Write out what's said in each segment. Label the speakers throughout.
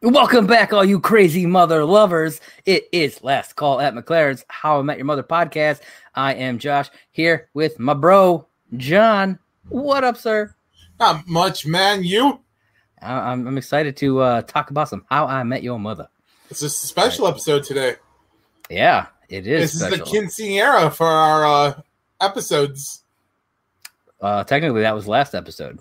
Speaker 1: Welcome back, all you crazy mother lovers. It is Last Call at MacLaren'S, How I Met Your Mother podcast. I am Josh, here with my bro, John. What up, sir?
Speaker 2: Not much, man. You?
Speaker 1: I'm excited to talk about some How I Met Your Mother.
Speaker 2: It's a special episode today.
Speaker 1: Yeah, it is.
Speaker 2: This is the quinceanera for our episodes.
Speaker 1: Technically, that was last episode.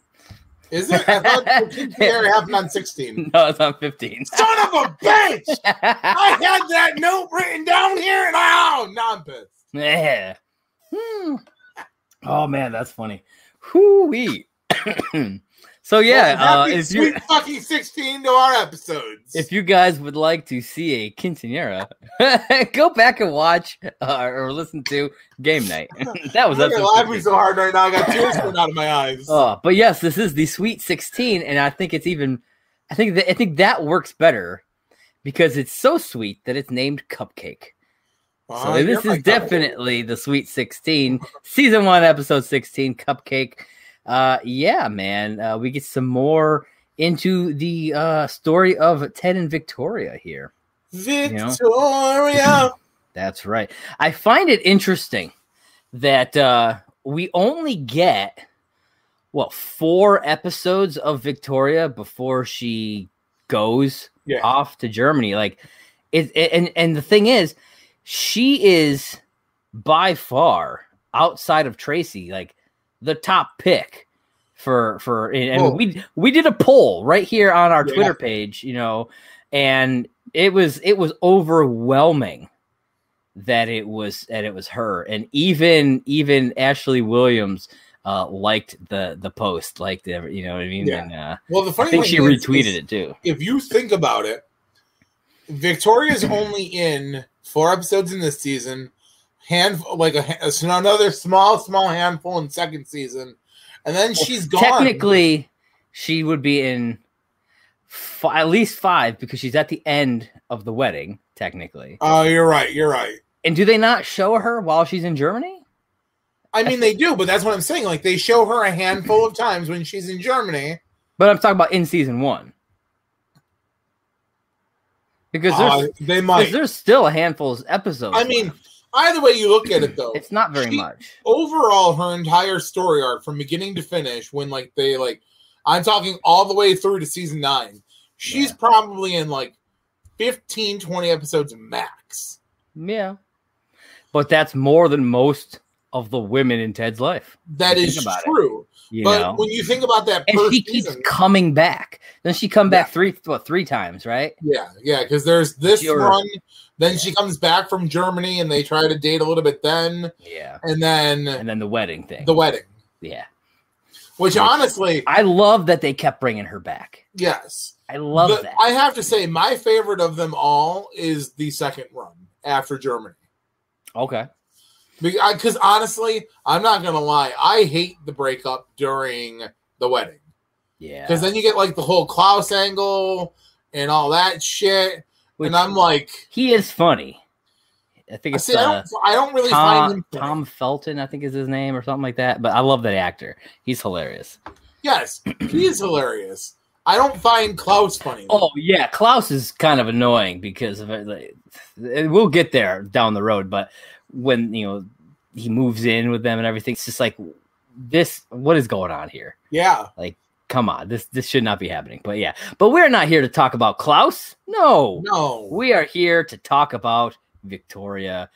Speaker 2: Is it? I thought the quinceanera happened on 16.
Speaker 1: No, it's on 15.
Speaker 2: Son of a bitch! I had that note written down here, and now I'm pissed.
Speaker 1: Yeah. Oh man, that's funny. Whoo-wee. So yeah,
Speaker 2: happy sweet fucking 16 to our episodes.
Speaker 1: If you guys would like to see a quinceanera, go back and watch or listen to Game Night. That was
Speaker 2: laughing so hard right now. I got tears coming out of my eyes.
Speaker 1: But yes, this is the Sweet 16, and I think I think that works better because it's so sweet that it's named Cupcake. So this is definitely the Sweet 16, season 1, episode 16, Cupcake. Yeah, man. We get some more into the story of Ted and Victoria here.
Speaker 2: Victoria!
Speaker 1: That's right. I find it interesting that we only get 4 episodes of Victoria before she goes off to Germany. Like and the thing is, she is by far outside of Tracy, like the top pick and we did a poll right here on our Twitter page, and it was overwhelming that it was her, and even Ashley Williams liked the post, liked it, you know what I mean?
Speaker 2: Yeah.
Speaker 1: And,
Speaker 2: well, the funny
Speaker 1: I think
Speaker 2: thing
Speaker 1: she retweeted it too.
Speaker 2: If you think about it, Victoria's only in 4 episodes in this season, another small handful in second season, and then she's gone.
Speaker 1: Technically, she would be in at least 5 because she's at the end of the wedding. Technically.
Speaker 2: Oh, you're right.
Speaker 1: And do they not show her while she's in Germany?
Speaker 2: I mean, they do, but that's what I'm saying. Like, they show her a handful of times when she's in Germany.
Speaker 1: But I'm talking about in season 1. Because there's still a handful of episodes.
Speaker 2: I mean, either way you look at it, though,
Speaker 1: it's not very much.
Speaker 2: Overall, her entire story arc from beginning to finish, when I'm talking all the way through to season 9, she's probably in 15, 20 episodes max.
Speaker 1: Yeah. But that's more than most of the women in Ted's life.
Speaker 2: That is true. But when you think about that,
Speaker 1: and she keeps coming back. Then she come back 3 times, right?
Speaker 2: Yeah, because there's this run. Then she comes back from Germany, and they try to date a little bit. Then and then
Speaker 1: the wedding thing.
Speaker 2: The wedding, Which honestly,
Speaker 1: I love that they kept bringing her back.
Speaker 2: Yes,
Speaker 1: I love that.
Speaker 2: I have to say, my favorite of them all is the second run after Germany.
Speaker 1: Okay.
Speaker 2: Because honestly, I'm not gonna lie, I hate the breakup during the wedding. Yeah, because then you get the whole Klaus angle and all that shit, and I'm like,
Speaker 1: he is funny. I think it's
Speaker 2: I don't really find him funny.
Speaker 1: Tom Felton, I think is his name or something like that. But I love that actor; he's hilarious.
Speaker 2: Yes, he is hilarious. I don't find Klaus funny.
Speaker 1: Oh yeah, Klaus is kind of annoying because of it. We'll get there down the road, but when he moves in with them and everything, it's just like this. What is going on here? Yeah, come on, this should not be happening. But we're not here to talk about Klaus. No, we are here to talk about Victoria,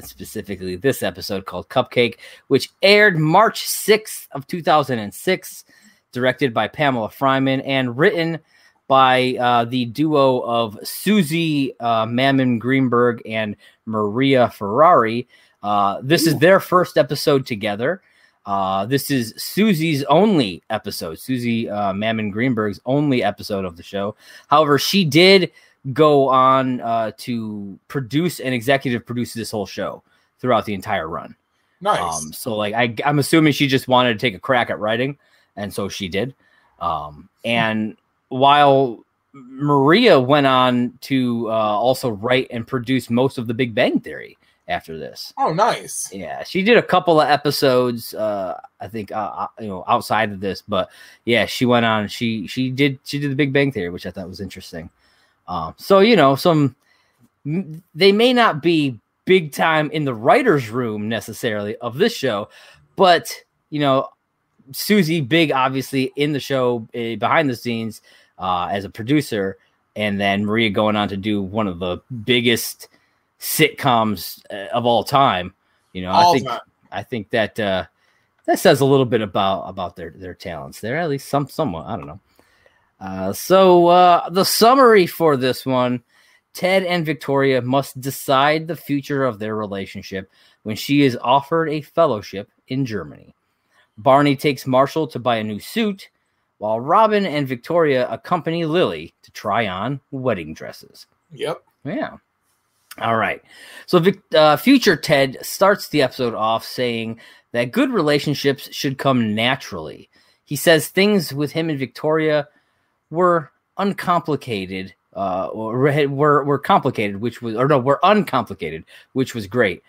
Speaker 1: specifically this episode called Cupcake, which aired March 6th of 2006, directed by Pamela Fryman and written by the duo of Susie Mammon Greenberg and Maria Ferrari. This is their first episode together. This is Susie's only episode, Susie Mammon Greenberg's only episode of the show. However, she did go on to produce and executive produce this whole show throughout the entire run.
Speaker 2: Nice.
Speaker 1: So I'm assuming she just wanted to take a crack at writing, and so she did. And while Maria went on to also write and produce most of the Big Bang Theory after this.
Speaker 2: Oh, nice.
Speaker 1: Yeah, she did a couple of episodes, I think, outside of this, but yeah, she went on. She did the Big Bang Theory, which I thought was interesting. So, you know, they may not be big time in the writer's room necessarily of this show, but, you know, Susie big, obviously, in the show behind the scenes as a producer, and then Maria going on to do one of the biggest sitcoms of all time. You know, I think that that says a little bit about their talents there, at least somewhat. I don't know. So the summary for this one: Ted and Victoria must decide the future of their relationship when she is offered a fellowship in Germany. Barney takes Marshall to buy a new suit, while Robin and Victoria accompany Lily to try on wedding dresses.
Speaker 2: Yep.
Speaker 1: Yeah. All right. So future Ted starts the episode off saying that good relationships should come naturally. He says things with him and Victoria were uncomplicated, were complicated, were uncomplicated, which was great.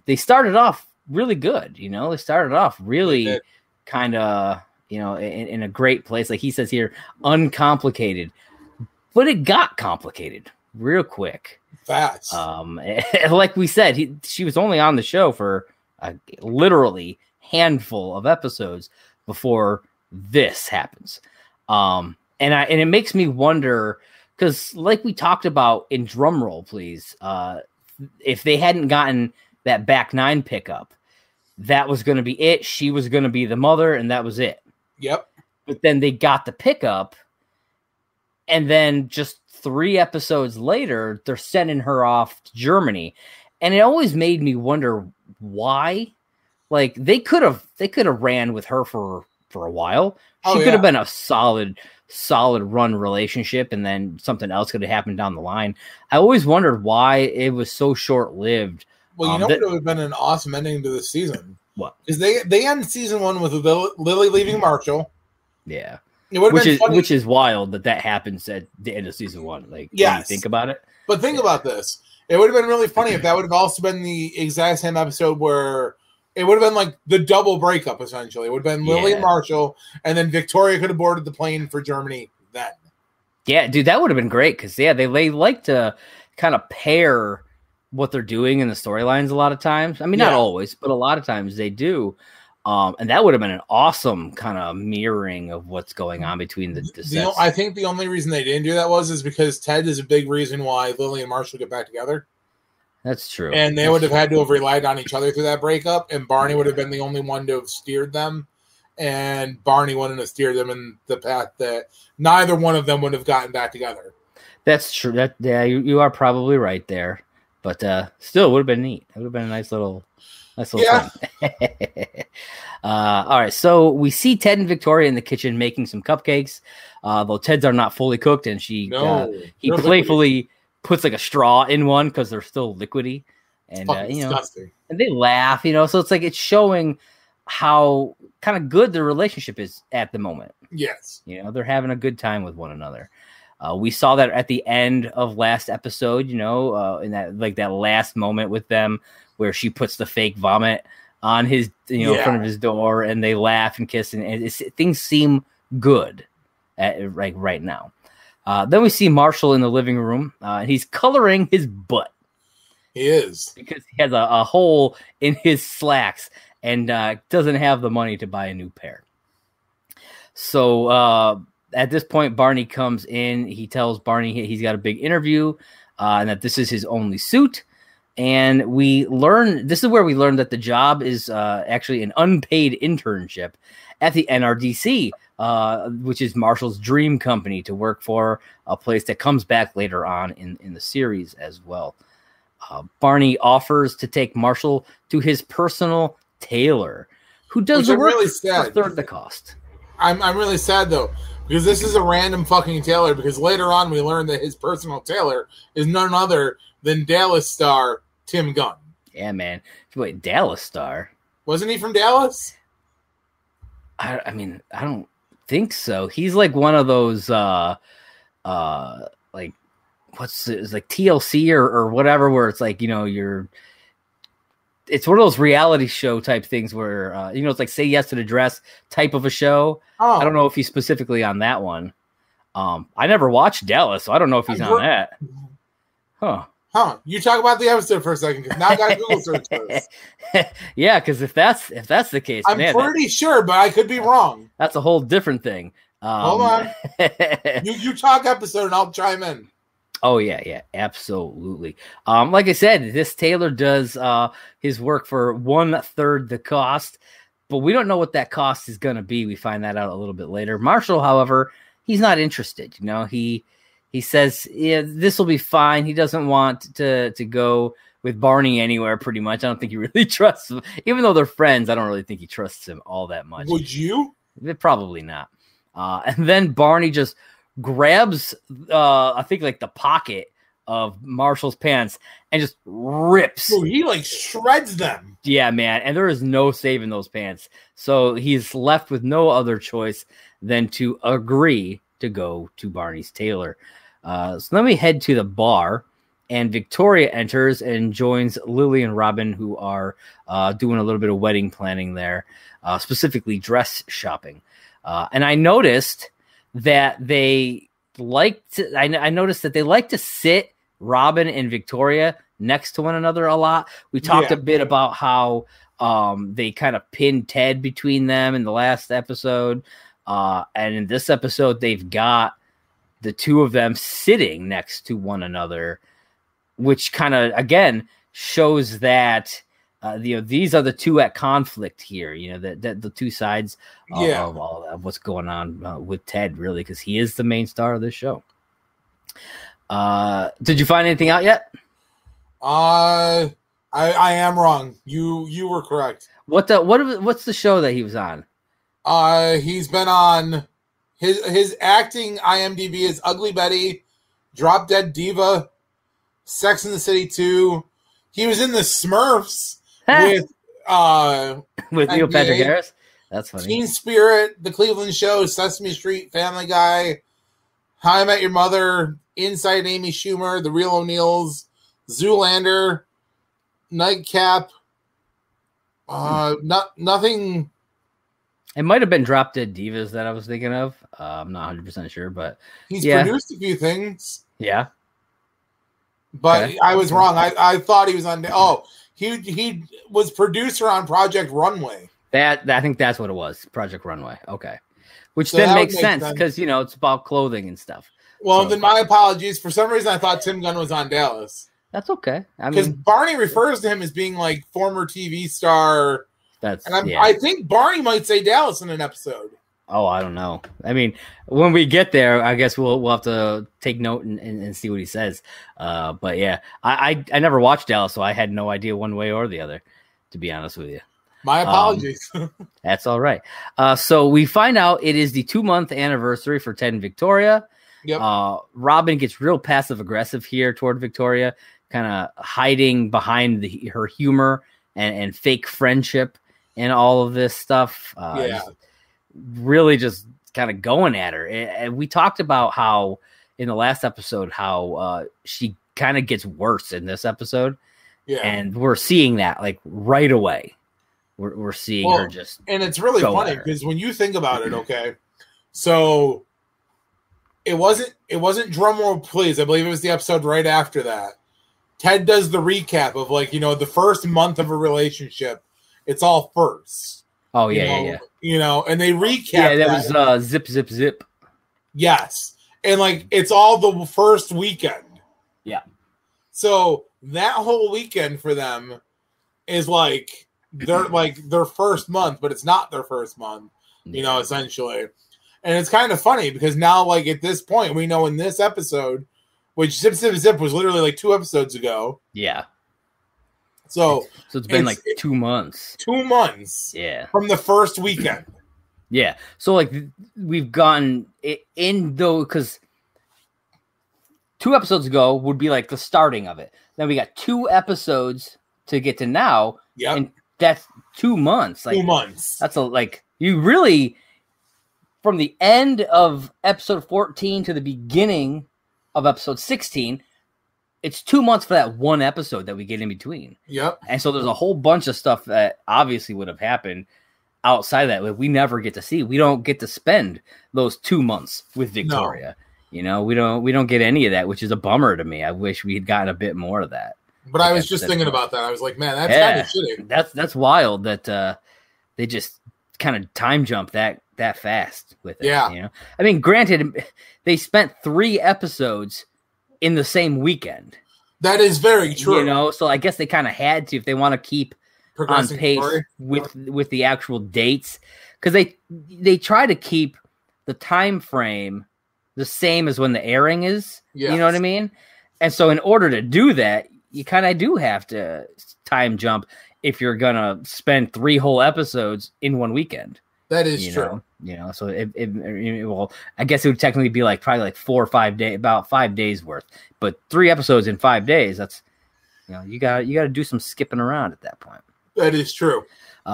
Speaker 1: They started off really good, you know. They started off really kind of, you know, in a great place. Like he says here, uncomplicated, but it got complicated real quick.
Speaker 2: Fast.
Speaker 1: Like we said, she was only on the show for literally handful of episodes before this happens. And it makes me wonder, because like we talked about in Drumroll, please, if they hadn't gotten that back nine pickup, that was going to be it. She was going to be the mother, and that was it.
Speaker 2: Yep.
Speaker 1: But then they got the pickup, and then just 3 episodes later, they're sending her off to Germany. And it always made me wonder why. Like, they could have ran with her for a while. She could have been a solid run relationship, and then something else could have happened down the line. I always wondered why it was so short-lived.
Speaker 2: Well, you know what would have been an awesome ending to this season?
Speaker 1: What?
Speaker 2: Because they end season 1 with Lily leaving Marshall.
Speaker 1: Yeah.
Speaker 2: Which
Speaker 1: is wild that happens at the end of season 1. Like, when you think about it.
Speaker 2: But think about this. It would have been really funny if that would have also been the exact same episode where it would have been like the double breakup, essentially. It would have been Lily and Marshall, and then Victoria could have boarded the plane for Germany then.
Speaker 1: Yeah, dude, that would have been great because, they like to kind of pair what they're doing in the storylines a lot of times. I mean, not always, but a lot of times they do. And that would have been an awesome kind of mirroring of what's going on between the sets.
Speaker 2: I think the only reason they didn't do that is because Ted is a big reason why Lily and Marshall get back together.
Speaker 1: That's true.
Speaker 2: And they would have had to have relied on each other through that breakup, and Barney would have been the only one to have steered them, and Barney wouldn't have steered them in the path that neither one of them would have gotten back together.
Speaker 1: That's true. You are probably right there. But still, it would have been neat. It would have been a nice little thing. All right, so we see Ted and Victoria in the kitchen making some cupcakes. Though Ted's are not fully cooked, and he playfully puts like a straw in one because they're still liquidy. And
Speaker 2: disgusting.
Speaker 1: And they laugh, so it's like it's showing how kind of good their relationship is at the moment.
Speaker 2: Yes.
Speaker 1: They're having a good time with one another. We saw that at the end of last episode, in that last moment with them where she puts the fake vomit on his, in front of his door, and they laugh and kiss, and things seem good right now. Then we see Marshall in the living room, and he's coloring his butt.
Speaker 2: He is.
Speaker 1: Because he has a hole in his slacks and doesn't have the money to buy a new pair. So, at this point, Barney comes in. He tells Barney he's got a big interview and that this is his only suit. And this is where we learn that the job is actually an unpaid internship at the NRDC, which is Marshall's dream company to work for, a place that comes back later on in the series as well. Barney offers to take Marshall to his personal tailor, who does the work for a third the cost.
Speaker 2: I'm really sad, though, because this is a random fucking tailor, because later on we learn that his personal tailor is none other than Dallas star Tim Gunn.
Speaker 1: Yeah, man. Wait, Dallas star?
Speaker 2: Wasn't he from Dallas?
Speaker 1: I mean, I don't think so. He's like one of those, like TLC or whatever, where it's like, it's one of those reality show type things where, it's like Say Yes to the Dress type of a show. Oh. I don't know if he's specifically on that one. I never watched Dallas, so I don't know if he's on that.
Speaker 2: Huh. You talk about the episode for a second, because now I got to Google search this.
Speaker 1: Yeah, because if that's the case,
Speaker 2: I'm pretty sure, but I could be wrong.
Speaker 1: That's a whole different thing.
Speaker 2: Hold on. You talk episode, and I'll chime in.
Speaker 1: Oh, yeah, absolutely. Like I said, this Taylor does his work for 1/3 the cost, but we don't know what that cost is going to be. We find that out a little bit later. Marshall, however, he's not interested. You know, he says, yeah, this will be fine. He doesn't want to go with Barney anywhere, pretty much. I don't think he really trusts him. Even though they're friends, I don't really think he trusts him all that much.
Speaker 2: Would you?
Speaker 1: Probably not. And then Barney just grabs, I think, like the pocket of Marshall's pants and just rips.
Speaker 2: Oh, he like shreds them.
Speaker 1: Yeah, man. And there is no saving those pants. So he's left with no other choice than to agree to go to Barney's Taylor. So let me head to the bar, and Victoria enters and joins Lily and Robin, who are doing a little bit of wedding planning there, specifically dress shopping. And I noticed that they like to, I noticed that they like to sit Robin and Victoria next to one another a lot. We talked a bit about how they kind of pinned Ted between them in the last episode. And in this episode, they've got the two of them sitting next to one another, which kind of, again, shows that these are the two at conflict here. You know, that the two sides of all of what's going on with Ted, really, because he is the main star of this show. Did you find anything out yet?
Speaker 2: I am wrong. You were correct.
Speaker 1: What's the show that he was on?
Speaker 2: He's been on his acting IMDb is Ugly Betty, Drop Dead Diva, Sex and the City 2. He was in the Smurfs with
Speaker 1: Neil Patrick Harris. That's funny.
Speaker 2: Teen Spirit, The Cleveland Show, Sesame Street, Family Guy, How I Met Your Mother, Inside Amy Schumer, The Real O'Neills, Zoolander, Nightcap. Nothing.
Speaker 1: It might have been Drop Dead Divas that I was thinking of. I'm not 100% sure, but
Speaker 2: he's produced a few things.
Speaker 1: Yeah,
Speaker 2: but
Speaker 1: okay.
Speaker 2: I was wrong. I thought he was on. Oh, he was producer on Project Runway.
Speaker 1: I think that's what it was, Project Runway. Okay, which then makes sense because it's about clothing and stuff.
Speaker 2: Well, then my apologies. For some reason, I thought Tim Gunn was on Dallas.
Speaker 1: That's okay.
Speaker 2: Because Barney refers to him as being like former TV star. I think Barney might say Dallas in an episode.
Speaker 1: Oh, I don't know. I mean, when we get there, I guess we'll have to take note and see what he says. But yeah, I never watched Dallas, so I had no idea one way or the other, to be honest with you.
Speaker 2: My apologies.
Speaker 1: That's all right. So we find out it is the 2-month anniversary for Ted and Victoria.
Speaker 2: Yep.
Speaker 1: Robin gets real passive aggressive here toward Victoria, kind of hiding behind her humor and fake friendship and all of this stuff. Really just kind of going at her. And we talked about how in the last episode, how she kind of gets worse in this episode. Yeah. And we're seeing that like right away. We're seeing her just.
Speaker 2: And it's really funny because when you think about it, okay, so it wasn't drumroll please. I believe it was the episode right after that. Ted does the recap of the first month of a relationship. It's all first.
Speaker 1: Oh yeah.
Speaker 2: And they recap.
Speaker 1: Yeah, that was zip, zip, zip.
Speaker 2: Yes, and it's all the first weekend.
Speaker 1: Yeah.
Speaker 2: So that whole weekend for them is their first month, but it's not their first month. Essentially, and it's kind of funny because now at this point we know in this episode, which Zip Zip Zip was literally 2 episodes ago.
Speaker 1: Yeah.
Speaker 2: So
Speaker 1: it's been 2 months.
Speaker 2: 2 months.
Speaker 1: Yeah.
Speaker 2: From the first weekend.
Speaker 1: Yeah. So we've gotten it in though, because 2 episodes ago would be the starting of it. Then we got 2 episodes to get to now.
Speaker 2: Yeah.
Speaker 1: And that's 2 months.
Speaker 2: 2 months.
Speaker 1: That's you really, from the end of episode 14 to the beginning of episode 16, it's 2 months for that one episode that we get in between.
Speaker 2: Yep.
Speaker 1: And so there's a whole bunch of stuff that obviously would have happened outside of that, we never get to see. We don't get to spend those 2 months with Victoria. No. You know, we don't get any of that, which is a bummer to me. I wish we had gotten a bit more of that.
Speaker 2: But I was just thinking about that. I was like, man, that's kind of shitty.
Speaker 1: That's wild that they just kind of time jump that fast with it.
Speaker 2: Yeah.
Speaker 1: You know, I mean, granted, they spent 3 episodes in the same weekend.
Speaker 2: That is very true.
Speaker 1: You know, so I guess they kind of had to if they want to keep on pace with the actual dates, because they try to keep the time frame the same as when the airing is. Yes. You know what I mean? And so in order to do that, you kind of do have to time jump if you're gonna spend 3 whole episodes in one weekend.
Speaker 2: That is true.
Speaker 1: You know, so well, I guess it would technically be probably like 4 or 5 days, about 5 days worth. But 3 episodes in 5 days, that's, you know, you got to do some skipping around at that point.
Speaker 2: That is true.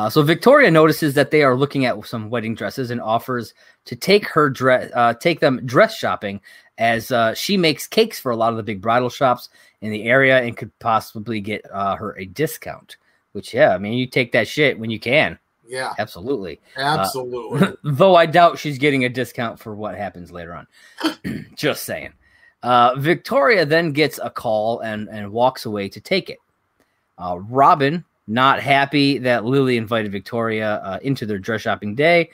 Speaker 1: So Victoria notices that they are looking at some wedding dresses and offers to take them dress shopping, as she makes cakes for a lot of the big bridal shops in the area and could possibly get her a discount. Which, yeah, I mean, you take that shit when you can.
Speaker 2: Yeah,
Speaker 1: absolutely.
Speaker 2: Though
Speaker 1: I doubt she's getting a discount for what happens later on. Just saying. Victoria then gets a call and walks away to take it. Robin, not happy that Lily invited Victoria into their dress shopping day,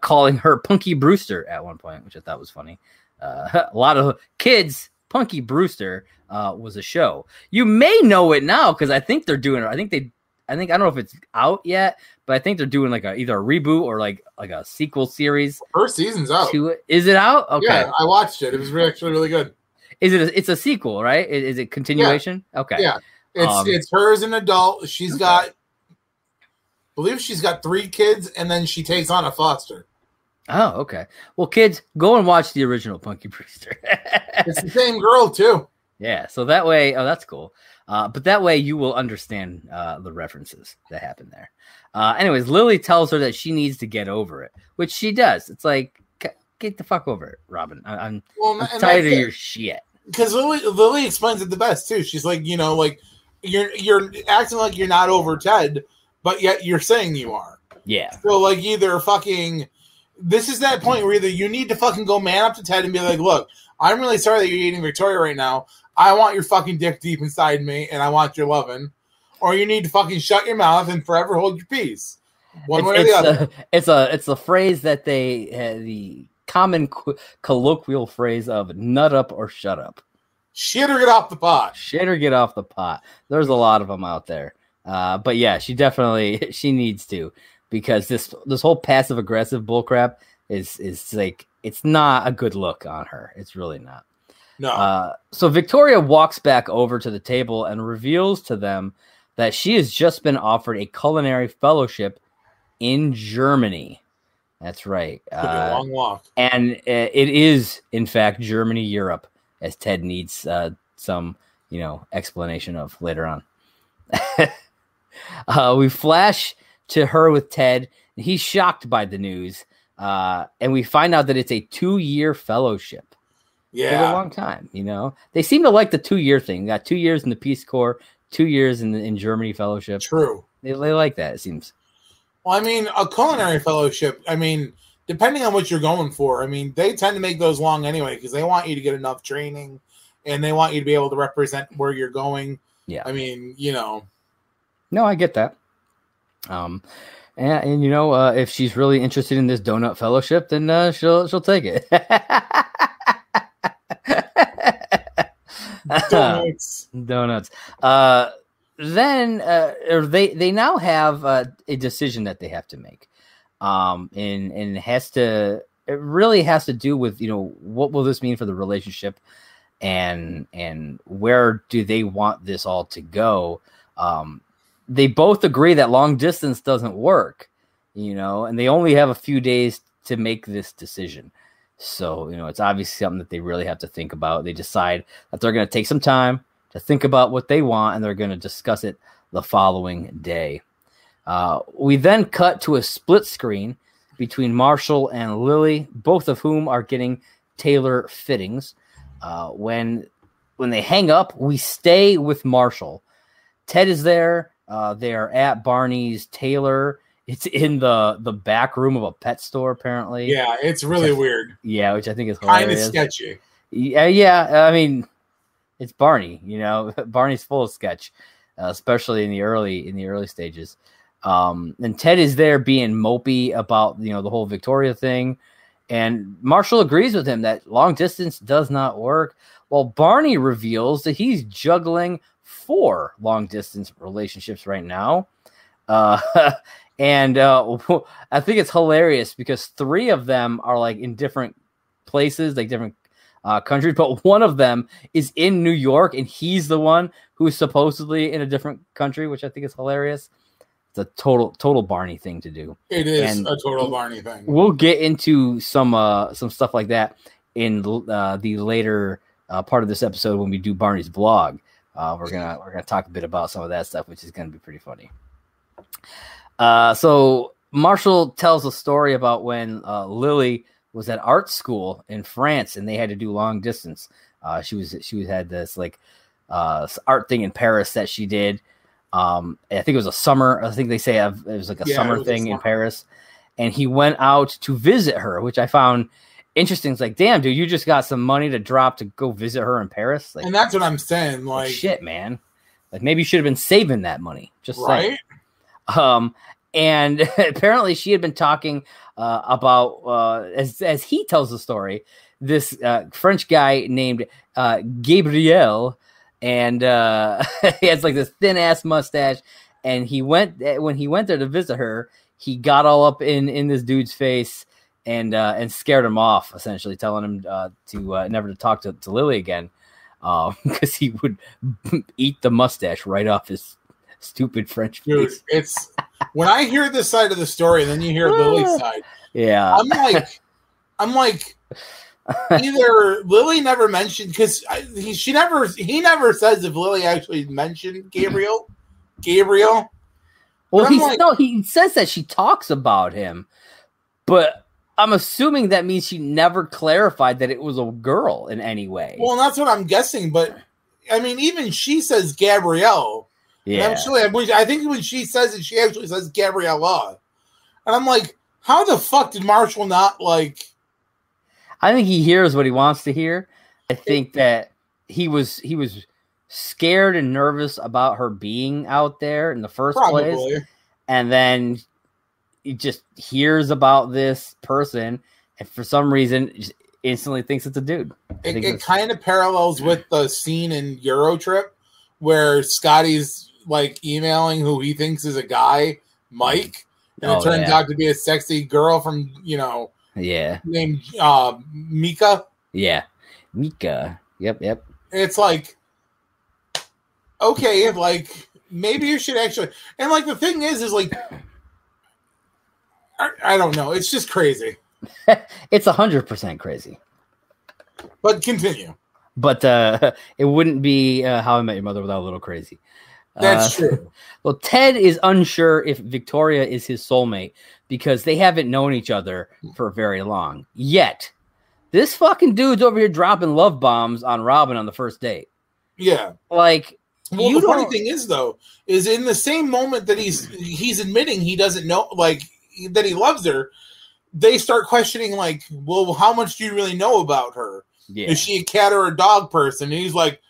Speaker 1: calling her Punky Brewster at one point, which I thought was funny. A lot of kids, Punky Brewster was a show. You may know it now because I think they're doing it. I don't know if it's out yet, but I think they're doing like either a reboot or like a sequel series.
Speaker 2: First season's out.
Speaker 1: Is it out? Okay.
Speaker 2: Yeah, I watched it. It was actually really good.
Speaker 1: Is it? It's a sequel, right? Is it continuation?
Speaker 2: Yeah.
Speaker 1: Okay.
Speaker 2: Yeah. It's her as an adult. She's got, I believe she's got 3 kids, and then she takes on a foster.
Speaker 1: Oh, okay. Well, kids, go and watch the original Punky Brewster.
Speaker 2: It's the same girl too.
Speaker 1: Yeah. So that way, that's cool. But that way you will understand the references that happen there. Anyways, Lily tells her that she needs to get over it, which she does. It's like, get the fuck over it, Robin. I'm tired of your shit.
Speaker 2: Because Lily explains it the best too. She's like, you know, like you're acting like you're not over Ted, but yet you're saying you are.
Speaker 1: Yeah.
Speaker 2: So like either fucking, this is that point where either you need to fucking go man up to Ted and be like, look, I'm really sorry that you're dating Victoria right now. I want your fucking dick deep inside me, and I want your loving. Or you need to fucking shut your mouth and forever hold your peace. One way or the other.
Speaker 1: It's a phrase that the common colloquial phrase of nut up or shut up.
Speaker 2: Shit or get off the pot.
Speaker 1: Shit or get off the pot. There's a lot of them out there. But yeah, she needs to, because this whole passive aggressive bullcrap is like, it's not a good look on her. It's really not.
Speaker 2: No.
Speaker 1: So Victoria walks back over to the table and reveals to them that she has just been offered a culinary fellowship in Germany. That's right.
Speaker 2: A long walk.
Speaker 1: And it is, in fact, Germany, Europe, as Ted needs some, explanation of later on. We flash to her with Ted. He's shocked by the news. And we find out that it's a 2-year fellowship.
Speaker 2: Yeah.
Speaker 1: For a long time, They seem to like the 2-year thing. Got 2 years in the Peace Corps, 2 years in Germany fellowship.
Speaker 2: True.
Speaker 1: They like that, it seems.
Speaker 2: Well, I mean, a culinary fellowship, depending on what you're going for, they tend to make those long anyway because they want you to get enough training and they want you to be able to represent where you're going.
Speaker 1: Yeah.
Speaker 2: No,
Speaker 1: I get that. And if she's really interested in this donut fellowship, then she'll take it. Donuts. Then they now have a decision that they have to make, and it really has to do with what will this mean for the relationship, and where do they want this all to go. They both agree that long distance doesn't work, and they only have a few days to make this decision. So, it's obviously something that they really have to think about. They decide that they're going to take some time to think about what they want, and they're going to discuss it the following day. We then cut to a split screen between Marshall and Lily, both of whom are getting tailor fittings. When they hang up, we stay with Marshall. Ted is there. They are at Barney's tailor It's in the back room of a pet store, apparently.
Speaker 2: Yeah, it's really weird.
Speaker 1: Yeah, which I think is hilarious.
Speaker 2: Kind of sketchy.
Speaker 1: Yeah. I mean, it's Barney. Barney's full of sketch, especially in the early stages. And Ted is there being mopey about the whole Victoria thing, and Marshall agrees with him that long distance does not work. Well, Barney reveals that he's juggling 4 long distance relationships right now. And I think it's hilarious because 3 of them are like in different places, like different countries, but one of them is in New York, and he's the one who's supposedly in a different country, which I think is hilarious. It's a total Barney thing to do.
Speaker 2: It is a total Barney thing.
Speaker 1: We'll get into some stuff like that in the later part of this episode when we do Barney's blog. We're gonna talk a bit about some of that stuff, which is gonna be pretty funny. So Marshall tells a story about when Lily was at art school in France and they had to do long distance. She had this like art thing in Paris that she did. I think it was a summer. I think they say it was like a summer thing in Paris, and he went out to visit her, which I found interesting. It's like, damn, dude, you just got some money to drop to go visit her in Paris. Like,
Speaker 2: and that's what I'm saying. Like,
Speaker 1: shit, man. Like, maybe you should have been saving that money. Just
Speaker 2: right.
Speaker 1: Saying. And apparently she had been talking about, as he tells the story, this French guy named Gabriel. And he has like this thin ass mustache, and when he went there to visit her, he got all up in this dude's face and scared him off, essentially telling him to never to talk to Lily again, because he would eat the mustache right off his stupid French face.
Speaker 2: Dude, it's when I hear this side of the story, and then you hear Lily's side.
Speaker 1: Yeah,
Speaker 2: I'm like. Either Lily never mentioned, because he never says if Lily actually mentioned Gabriel.
Speaker 1: Well, he says that she talks about him, but I'm assuming that means she never clarified that it was a girl in any way.
Speaker 2: Well, that's what I'm guessing, but I mean, even she says Gabrielle. Yeah, I think when she says it, she actually says Gabriella, and I'm like, how the fuck did Marshall not like?
Speaker 1: I think he hears what he wants to hear. I think that he was scared and nervous about her being out there in the first place. And then he just hears about this person and for some reason just instantly thinks it's a dude.
Speaker 2: It kind of parallels with the scene in Eurotrip where Scotty's like emailing who he thinks is a guy, Mike, and it turns out to be a sexy girl from, named Mika.
Speaker 1: Yeah, Mika. Yep.
Speaker 2: It's like, okay, like maybe you should actually. And like the thing is like, I don't know. It's just crazy.
Speaker 1: It's 100% crazy.
Speaker 2: But continue.
Speaker 1: But it wouldn't be How I Met Your Mother without a little crazy.
Speaker 2: That's true.
Speaker 1: Well, Ted is unsure if Victoria is his soulmate because they haven't known each other for very long. Yet, this fucking dude's over here dropping love bombs on Robin on the first date.
Speaker 2: Yeah.
Speaker 1: Like,
Speaker 2: well, the funny thing is, though, is in the same moment that he's admitting he doesn't know, like, that he loves her, they start questioning, like, well, how much do you really know about her? Yeah. Is she a cat or a dog person? And he's like,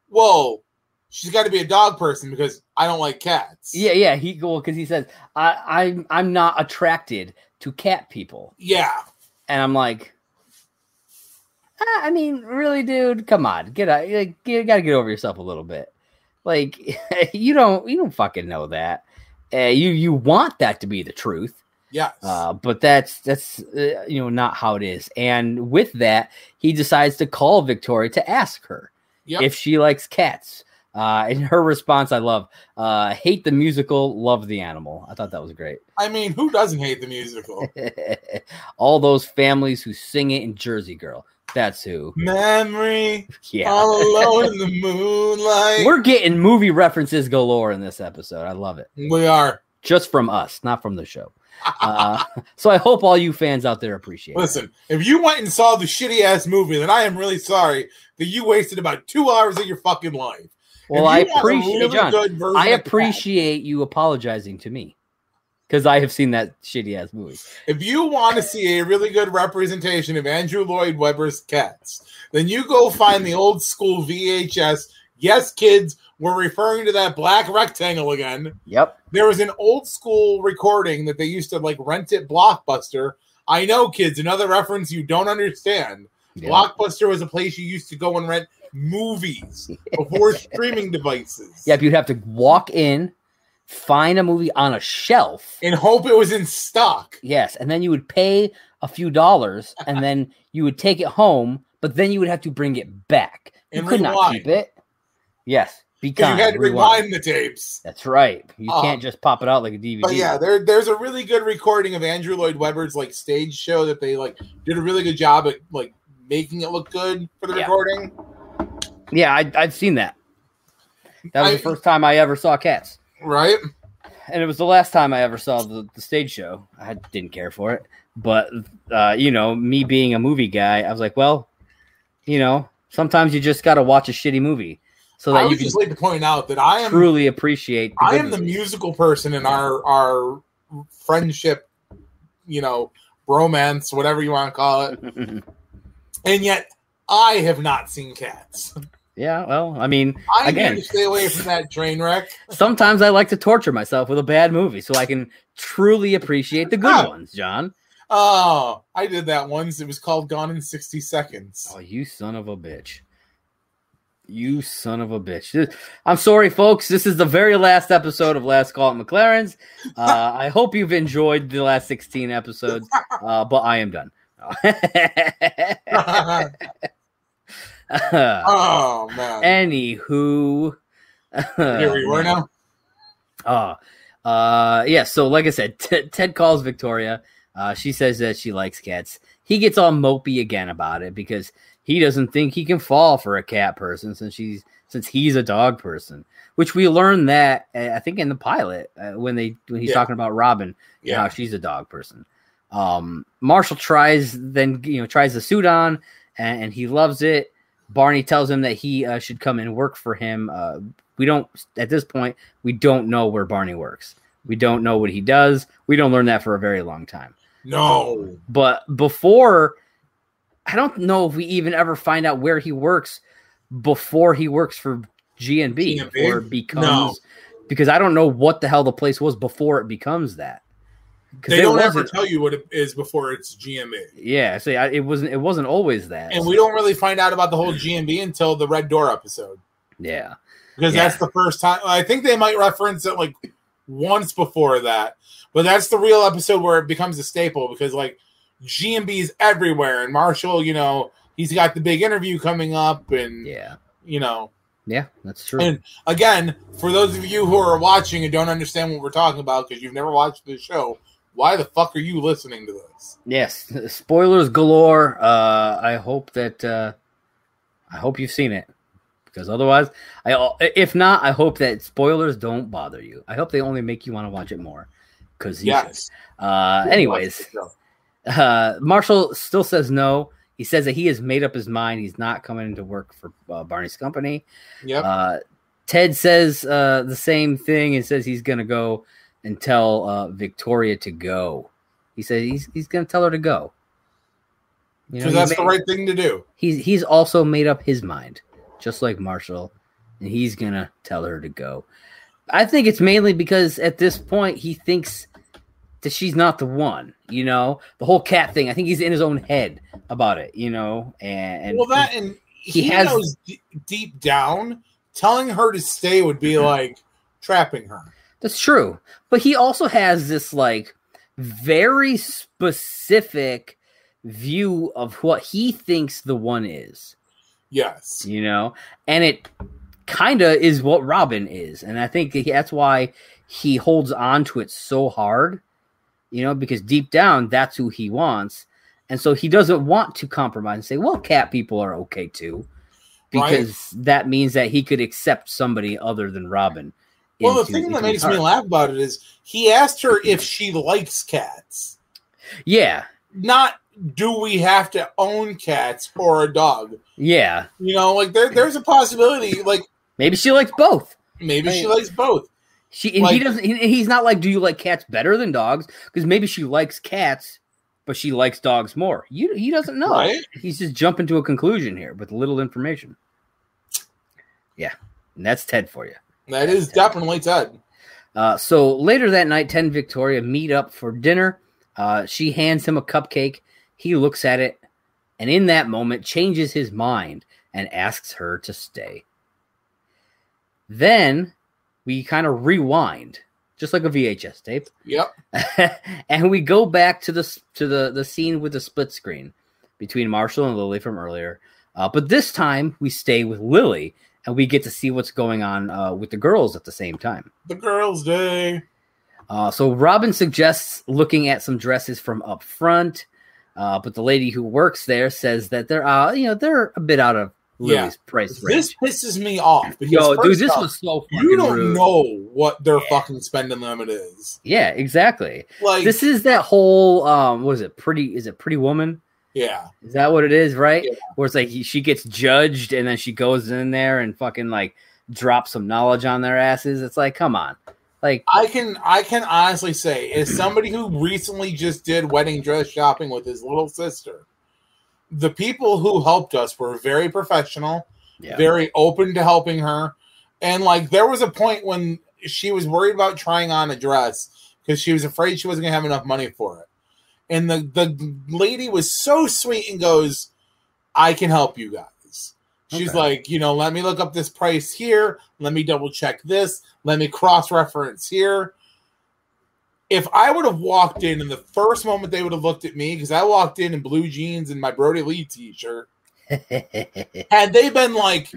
Speaker 2: well, she's got to be a dog person because I don't like cats.
Speaker 1: Yeah. Because he says I'm not attracted to cat people.
Speaker 2: Yeah,
Speaker 1: and I'm like, I mean, really, dude, come on, get out. You got to get over yourself a little bit. Like, you don't fucking know that. You want that to be the truth.
Speaker 2: Yes.
Speaker 1: But that's not how it is. And with that, he decides to call Victoria to ask her if she likes cats. And her response, I love, hate the musical, love the animal. I thought that was great.
Speaker 2: I mean, who doesn't hate the musical?
Speaker 1: All those families who sing it in Jersey Girl. That's who.
Speaker 2: Memory. Yeah. All alone in the moonlight.
Speaker 1: We're getting movie references galore in this episode. I love it.
Speaker 2: We are.
Speaker 1: Just from us, not from the show. So I hope all you fans out there appreciate it.
Speaker 2: Listen, if you went and saw the shitty ass movie, then I am really sorry that you wasted about 2 hours of your fucking life.
Speaker 1: Well, I appreciate John. I appreciate you apologizing to me. because I have seen that shitty ass movie.
Speaker 2: If you want to see a really good representation of Andrew Lloyd Webber's Cats, then you go find the old school VHS. Yes, kids, we're referring to that black rectangle again.
Speaker 1: Yep.
Speaker 2: There was an old school recording that they used to like rent at Blockbuster. I know, kids, another reference you don't understand. Yep. Blockbuster was a place you used to go and rent movies before streaming devices.
Speaker 1: Yep, you'd have to walk in, find a movie on a shelf,
Speaker 2: and hope it was in stock.
Speaker 1: Yes, and then you would pay a few dollars, and then you would take it home, but then you would have to bring it back. You could not keep it. Yes, because
Speaker 2: you had to rewind the tapes.
Speaker 1: That's right. You can't just pop it out like a DVD.
Speaker 2: But yeah, there's a really good recording of Andrew Lloyd Webber's like stage show that they like did a really good job at like making it look good for the recording.
Speaker 1: Yeah, I've seen that. That was the first time I ever saw Cats.
Speaker 2: Right.
Speaker 1: And it was the last time I ever saw the stage show. I didn't care for it. But, you know, me being a movie guy, I was like, well, you know, sometimes you just got to watch a shitty movie. So that
Speaker 2: I would just like to point out that I am
Speaker 1: truly appreciate
Speaker 2: I am the musical person in our friendship, you know, romance, whatever you want to call it. And yet I have not seen Cats.
Speaker 1: Yeah, well, I mean,
Speaker 2: I need to stay away from that train wreck.
Speaker 1: Sometimes I like to torture myself with a bad movie so I can truly appreciate the good ones, John.
Speaker 2: Oh, I did that once. It was called Gone in 60 Seconds.
Speaker 1: Oh, you son of a bitch. You son of a bitch. I'm sorry, folks. This is the very last episode of Last Call at McLaren's. I hope you've enjoyed the last 16 episodes, but I am done.
Speaker 2: Oh, man.
Speaker 1: Anywho.
Speaker 2: Here we were now?
Speaker 1: Yeah, so like I said, Ted calls Victoria. She says that she likes cats. He gets all mopey again about it because he doesn't think he can fall for a cat person since he's a dog person, which we learned that I think in the pilot when he's talking about Robin, how she's a dog person. Marshall tries the suit on and he loves it. Barney tells him that he should come and work for him. At this point, we don't know where Barney works. We don't know what he does. We don't learn that for a very long time.
Speaker 2: No.
Speaker 1: But before, I don't know if we even ever find out where he works before he works for G&B or becomes, because I don't know what the hell the place was before it becomes that.
Speaker 2: They don't ever tell you what it is before it's GMB.
Speaker 1: Yeah, so it wasn't always that.
Speaker 2: And we don't really find out about the whole GMB until the Red Door episode.
Speaker 1: Yeah.
Speaker 2: Because that's the first time. I think they might reference it like once before that. But that's the real episode where it becomes a staple because like GMB is everywhere. And Marshall, you know, he's got the big interview coming up. And, you know.
Speaker 1: Yeah, that's true.
Speaker 2: And again, for those of you who are watching and don't understand what we're talking about because you've never watched the show, why the fuck are you listening to this?
Speaker 1: Yes, spoilers galore. I hope you've seen it, because otherwise, if not, I hope that spoilers don't bother you. I hope they only make you want to watch it more. Because anyways, Marshall still says no. He says that he has made up his mind. He's not coming to work for Barney's company.
Speaker 2: Yep.
Speaker 1: Ted says the same thing and says he's gonna go and tell Victoria to go. He said he's going to tell her to go.
Speaker 2: Because that's the right thing to do.
Speaker 1: He's also made up his mind, just like Marshall, and he's going to tell her to go. I think it's mainly because at this point he thinks that she's not the one, you know? The whole cat thing, I think he's in his own head about it, you know? And
Speaker 2: he knows deep down, telling her to stay would be like trapping her.
Speaker 1: That's true. But he also has this like very specific view of what he thinks the one is.
Speaker 2: Yes.
Speaker 1: You know, and it kind of is what Robin is. And I think that's why he holds on to it so hard, you know, because deep down, that's who he wants. And so he doesn't want to compromise and say, well, cat people are okay too, because that means that he could accept somebody other than Robin.
Speaker 2: Well, the thing that makes me laugh about it is he asked her if she likes cats.
Speaker 1: Yeah.
Speaker 2: Not do we have to own cats or a dog.
Speaker 1: Yeah.
Speaker 2: You know, like there's a possibility. Like
Speaker 1: maybe she likes both.
Speaker 2: Maybe she likes both.
Speaker 1: He doesn't. He's not like, do you like cats better than dogs? Because maybe she likes cats, but she likes dogs more. He doesn't know.
Speaker 2: Right?
Speaker 1: He's just jumping to a conclusion here with little information. Yeah, and that's Ted for you.
Speaker 2: That is definitely Ted.
Speaker 1: So later that night, Ted and Victoria meet up for dinner. She hands him a cupcake. He looks at it, and in that moment, changes his mind and asks her to stay. Then we kind of rewind, just like a VHS tape.
Speaker 2: Yep.
Speaker 1: And we go back to the scene with the split screen between Marshall and Lily from earlier. But this time we stay with Lily, and we get to see what's going on with the girls at the same time.
Speaker 2: The girls' day.
Speaker 1: So Robin suggests looking at some dresses from up front, but the lady who works there says that they're a bit out of Lily's price range.
Speaker 2: This pisses me off.
Speaker 1: Dude, this was so fucking
Speaker 2: you don't
Speaker 1: rude.
Speaker 2: know what their fucking spending limit is.
Speaker 1: Yeah, exactly.
Speaker 2: Like,
Speaker 1: this is that whole what is it? Pretty Woman?
Speaker 2: Yeah.
Speaker 1: Is that what it is, right?
Speaker 2: Yeah.
Speaker 1: Where it's like she gets judged and then she goes in there and fucking like drops some knowledge on their asses. It's like, come on. Like,
Speaker 2: I can honestly say, as somebody who recently just did wedding dress shopping with his little sister, the people who helped us were very professional, very open to helping her. And like, there was a point when she was worried about trying on a dress because she was afraid she wasn't gonna have enough money for it. And the lady was so sweet and goes, I can help you guys. She's like, let me look up this price here. Let me double check this. Let me cross-reference here. If I would have walked in and the first moment they would have looked at me, because I walked in blue jeans and my Brody Lee t-shirt, had they been like,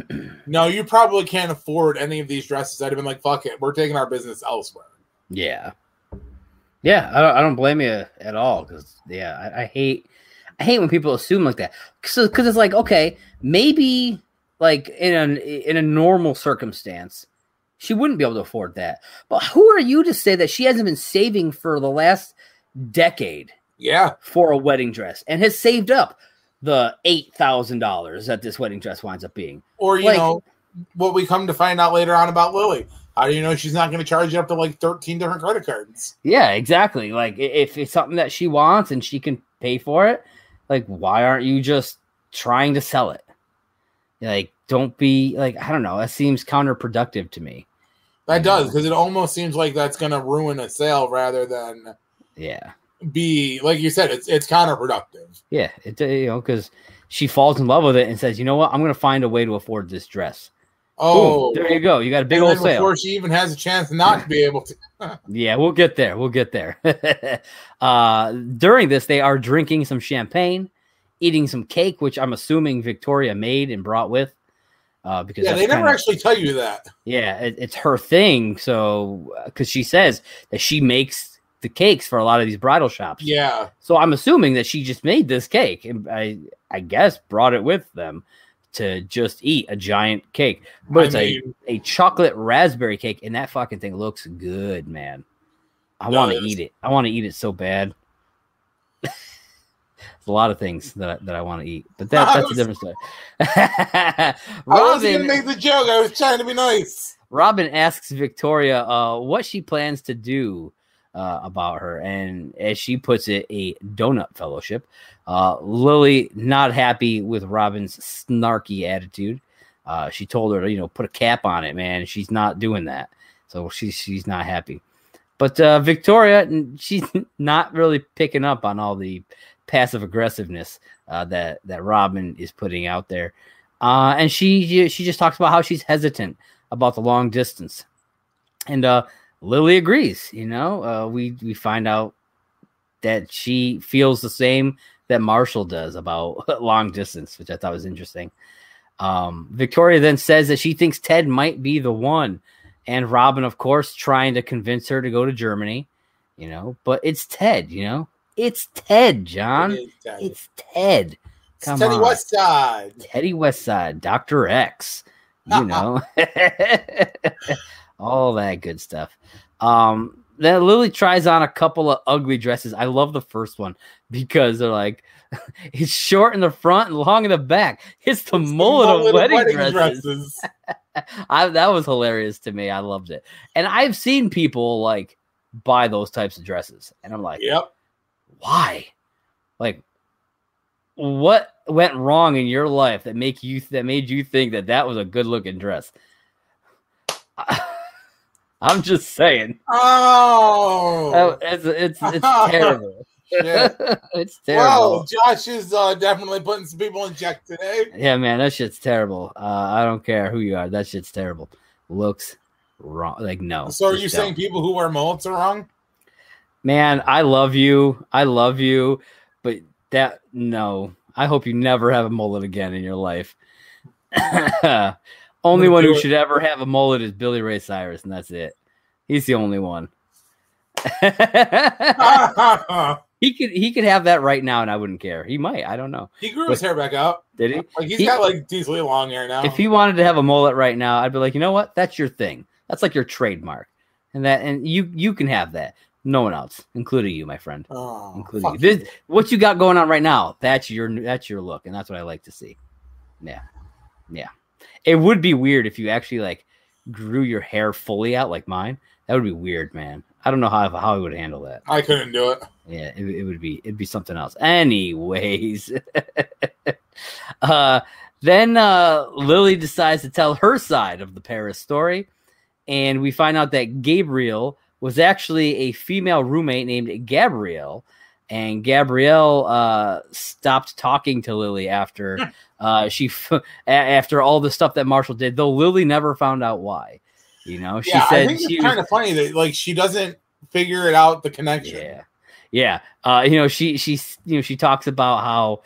Speaker 2: no, you probably can't afford any of these dresses, I'd have been like, fuck it. We're taking our business elsewhere.
Speaker 1: Yeah. Yeah, I don't blame you at all, because I hate when people assume like that. Because it's like, okay, maybe like in a normal circumstance, she wouldn't be able to afford that. But who are you to say that she hasn't been saving for the last decade?
Speaker 2: Yeah,
Speaker 1: for a wedding dress, and has saved up the $8,000 that this wedding dress winds up being.
Speaker 2: Or you know what we come to find out later on about Lily. How do you know she's not going to charge you up to like 13 different credit cards? Yeah, exactly. Like, if it's something that she wants and she can pay for it, like, why aren't you just trying to sell it? Like, don't be like, I don't know. That seems counterproductive to me. That does, because it almost seems like that's going to ruin a sale rather than be, like you said, it's counterproductive. Yeah, because she falls in love with it and says, you know what? I'm going to find a way to afford this dress. Oh, boom, there you go. You got a big old sale. Before she even has a chance not to be able to. Yeah, we'll get there. During this, they are drinking some champagne, eating some cake, which I'm assuming Victoria made and brought with. Because they never actually tell you that. Yeah, it's her thing. So, because she says that she makes the cakes for a lot of these bridal shops. Yeah. So I'm assuming that she just made this cake and I guess brought it with them to just eat a giant cake. But it's a chocolate raspberry cake, and that fucking thing looks good, man. I want to eat it. I want to eat it so bad. There's a lot of things that I want to eat, but that's a different story. I was going to make the joke. I was trying to be nice. Robin asks Victoria what she plans to do about her, and as she puts it, a donut fellowship. Lily not happy with Robin's snarky attitude. She told her to put a cap on it, man. She's not doing that, so she's not happy. But Victoria, she's not really picking up on all the passive aggressiveness that Robin is putting out there, and she just talks about how she's hesitant about the long distance, and Lily agrees. We find out that she feels the same that Marshall does about long distance, which I thought was interesting. Victoria then says that she thinks Ted might be the one, and Robin, of course, trying to convince her to go to Germany, but it's Ted, it's Ted, John. It's Ted. Come on. Teddy Westside. Teddy Westside, Dr. X, all that good stuff. Then Lily tries on a couple of ugly dresses. I love the first one because they're like, it's short in the front and long in the back. It's the mullet of wedding dresses.
Speaker 1: That was hilarious to me. I loved it. And I've seen people like buy those types of dresses. And I'm like,
Speaker 2: yep.
Speaker 1: Why? Like, what went wrong in your life that made you think that was a good looking dress? I'm just saying.
Speaker 2: Oh,
Speaker 1: it's terrible. It's terrible.
Speaker 2: Wow, Josh is definitely putting some people in check today.
Speaker 1: Yeah, man, that shit's terrible. I don't care who you are. That shit's terrible. Looks wrong. Like, no.
Speaker 2: So are you saying people who wear mullets are wrong? Man,
Speaker 1: I love you, but no. I hope you never have a mullet again in your life. Only one who should ever have a mullet is Billy Ray Cyrus, and that's it. He's the only one. He could have that right now, and I wouldn't care. He might. I don't know.
Speaker 2: He grew his hair back out.
Speaker 1: Did he?
Speaker 2: Like he's got like decently long hair now.
Speaker 1: If he wanted to have a mullet right now, I'd be like, you know what? That's your thing. That's like your trademark, and you can have that. No one else, including you, my friend.
Speaker 2: Oh,
Speaker 1: including you. What you got going on right now? That's your look, and that's what I like to see. Yeah. It would be weird if you actually like grew your hair fully out like mine. That would be weird, man. I don't know how I would handle that.
Speaker 2: I couldn't do it.
Speaker 1: Yeah, it'd be something else. Anyways, then Lily decides to tell her side of the Paris story, and we find out that Gabriel was actually a female roommate named Gabrielle, and Gabrielle stopped talking to Lily after after all the stuff that Marshall did, though Lily never found out why. She said
Speaker 2: I think it's kind of funny that like she doesn't figure it out, the connection.
Speaker 1: Yeah. She talks about how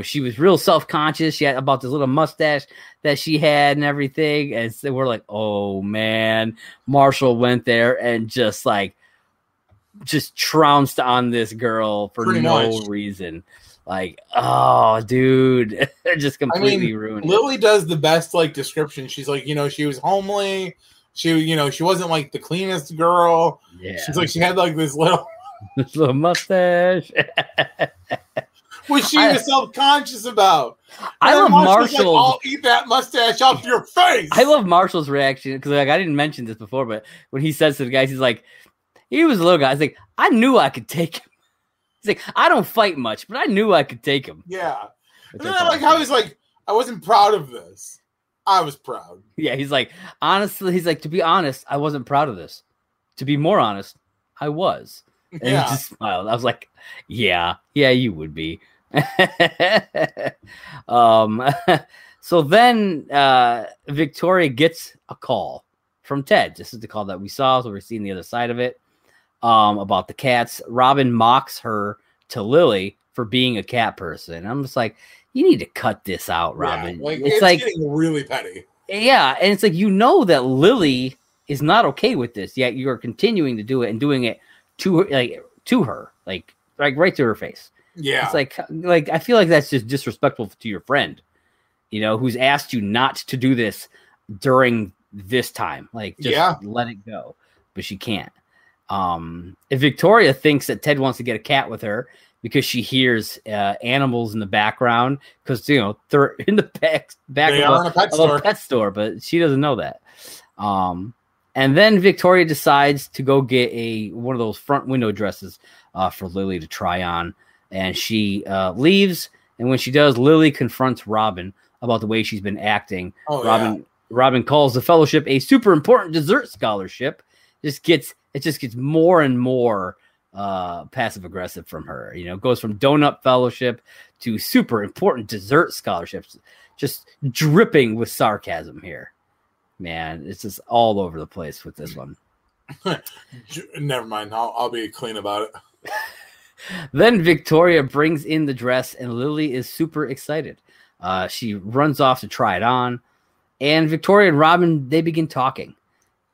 Speaker 1: she was real self-conscious. She had about this little mustache that she had and everything. And so we're like, oh man, Marshall went there and just trounced on this girl for no reason. Like, oh, dude, just completely ruined it.
Speaker 2: Lily does the best description. She's like, she was homely. She wasn't like the cleanest girl.
Speaker 1: Yeah.
Speaker 2: She's like, she had like this little
Speaker 1: mustache.
Speaker 2: Which she was self-conscious about.
Speaker 1: I love Marshall.
Speaker 2: Like, I'll eat that mustache off your face.
Speaker 1: I love Marshall's reaction because I didn't mention this before, but when he says to the guys, he's like, he was a little guy. He's like, I knew I could take him. He's like, I don't fight much, but I knew I could take him.
Speaker 2: Yeah. And then I like how he's like, I wasn't proud of this. I was proud.
Speaker 1: Yeah, he's like, honestly, to be honest, I wasn't proud of this. To be more honest, I was. And he just smiled. I was like, yeah, you would be. So then Victoria gets a call from Ted. This is the call that we saw, so we're seeing the other side of it. About the cats. Robin mocks her to Lily for being a cat person. I'm just like, you need to cut this out, Robin.
Speaker 2: Yeah, it's like getting really petty.
Speaker 1: Yeah, and it's like that Lily is not okay with this, yet you're continuing to do it and doing it to her, like right to her face.
Speaker 2: Yeah,
Speaker 1: it's like I feel like that's just disrespectful to your friend, who's asked you not to do this during this time. Like, just let it go, but she can't. If Victoria thinks that Ted wants to get a cat with her because she hears animals in the background, because they're in the back of a pet store, but she doesn't know that. And then Victoria decides to go get one of those front window dresses for Lily to try on, and she leaves. And when she does, Lily confronts Robin about the way she's been acting. Robin calls the fellowship a super important dessert scholarship. It just gets more and more passive aggressive from her. Goes from donut fellowship to super important dessert scholarships, just dripping with sarcasm here. Man, it's just all over the place with this one.
Speaker 2: Never mind. I'll be clean about it.
Speaker 1: Then Victoria brings in the dress, and Lily is super excited. She runs off to try it on, and Victoria and Robin, they begin talking.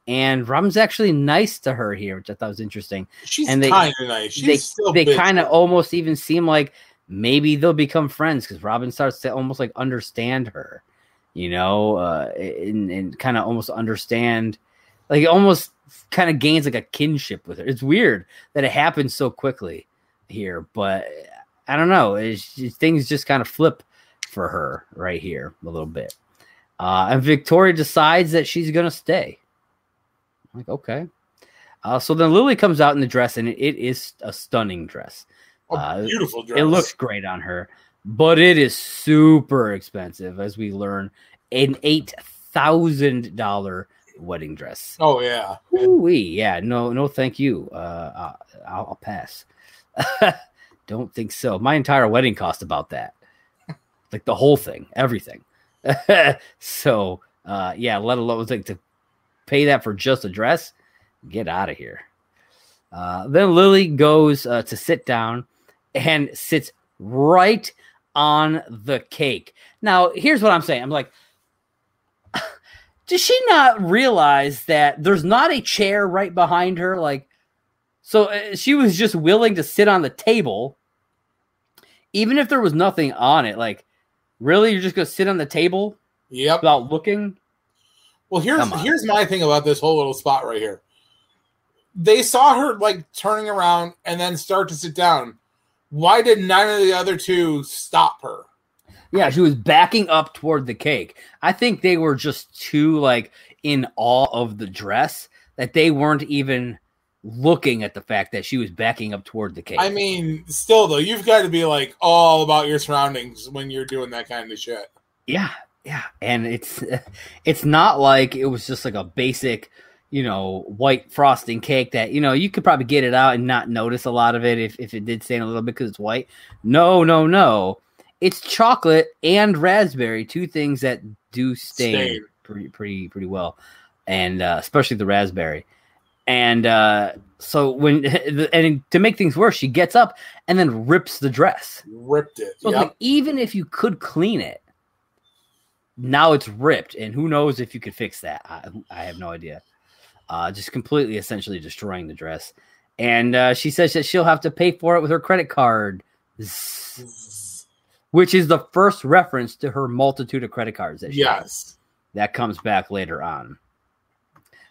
Speaker 1: And Robin's actually nice to her here, which I thought was interesting.
Speaker 2: She's kind of nice.
Speaker 1: They kind of almost even seem like maybe they'll become friends, because Robin starts to almost like understand her, and kind of almost understand, like almost kind of gains like a kinship with her. It's weird that it happens so quickly here, but I don't know. Things just kind of flip for her right here a little bit. And Victoria decides that she's going to stay. I'm like, okay. So then Lily comes out in the dress, and it is a stunning dress.
Speaker 2: A beautiful dress.
Speaker 1: It looks great on her, but it is super expensive, as we learn. An $8,000 wedding dress.
Speaker 2: Oh, yeah.
Speaker 1: Ooh-wee. Yeah, no, thank you. I'll pass. Don't think so. My entire wedding cost about that. Like the whole thing, everything. So, yeah, let alone like to pay that for just a dress. Get out of here. Then Lily goes to sit down and sits right on the cake. Now, here's what I'm saying. I'm like, does she not realize that there's not a chair right behind her? Like, so she was just willing to sit on the table, even if there was nothing on it. Like, really, you're just gonna sit on the table?
Speaker 2: Yep.
Speaker 1: Without looking?
Speaker 2: Well, here's my thing about this whole little spot right here. They saw her like turning around and then start to sit down. Why did none of the other two stop her?
Speaker 1: Yeah, she was backing up toward the cake. I think they were just too like in awe of the dress that they weren't even looking at the fact that she was backing up toward the cake.
Speaker 2: I mean, still though, you've got to be like all about your surroundings when you're doing that kind of shit.
Speaker 1: Yeah. And it's not like it was just like a basic, white frosting cake that, you could probably get it out and not notice a lot of it if it did stain a little bit because it's white. No. It's chocolate and raspberry, two things that do stain. Pretty well, and especially the raspberry. And so and to make things worse, she gets up and then rips the dress.
Speaker 2: Ripped it.
Speaker 1: So like, even if you could clean it, now it's ripped, and who knows if you could fix that? I have no idea. Just completely, essentially destroying the dress. And she says that she'll have to pay for it with her credit card. Which is the first reference to her multitude of credit cards that she has. That comes back later on.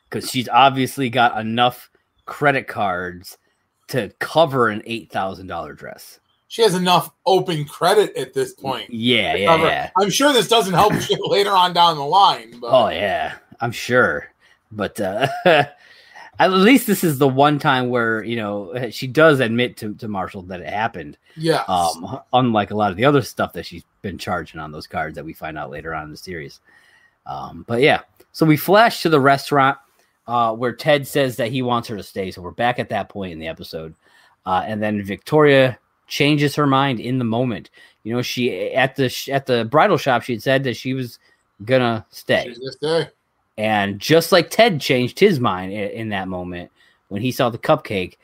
Speaker 1: Because she's obviously got enough credit cards to cover an $8,000 dress.
Speaker 2: She has enough open credit at this point.
Speaker 1: Yeah.
Speaker 2: I'm sure this doesn't help shit later on down the line. But.
Speaker 1: Oh, yeah. I'm sure. But at least this is the one time where, she does admit to Marshall that it happened.
Speaker 2: Yeah.
Speaker 1: Unlike a lot of the other stuff that she's been charging on those cards that we find out later on in the series. But yeah, so we flash to the restaurant where Ted says that he wants her to stay. So we're back at that point in the episode. And then Victoria changes her mind in the moment. She at the bridal shop, she had said that she was gonna stay.
Speaker 2: She's gonna stay.
Speaker 1: And just like Ted changed his mind in that moment when he saw the cupcake,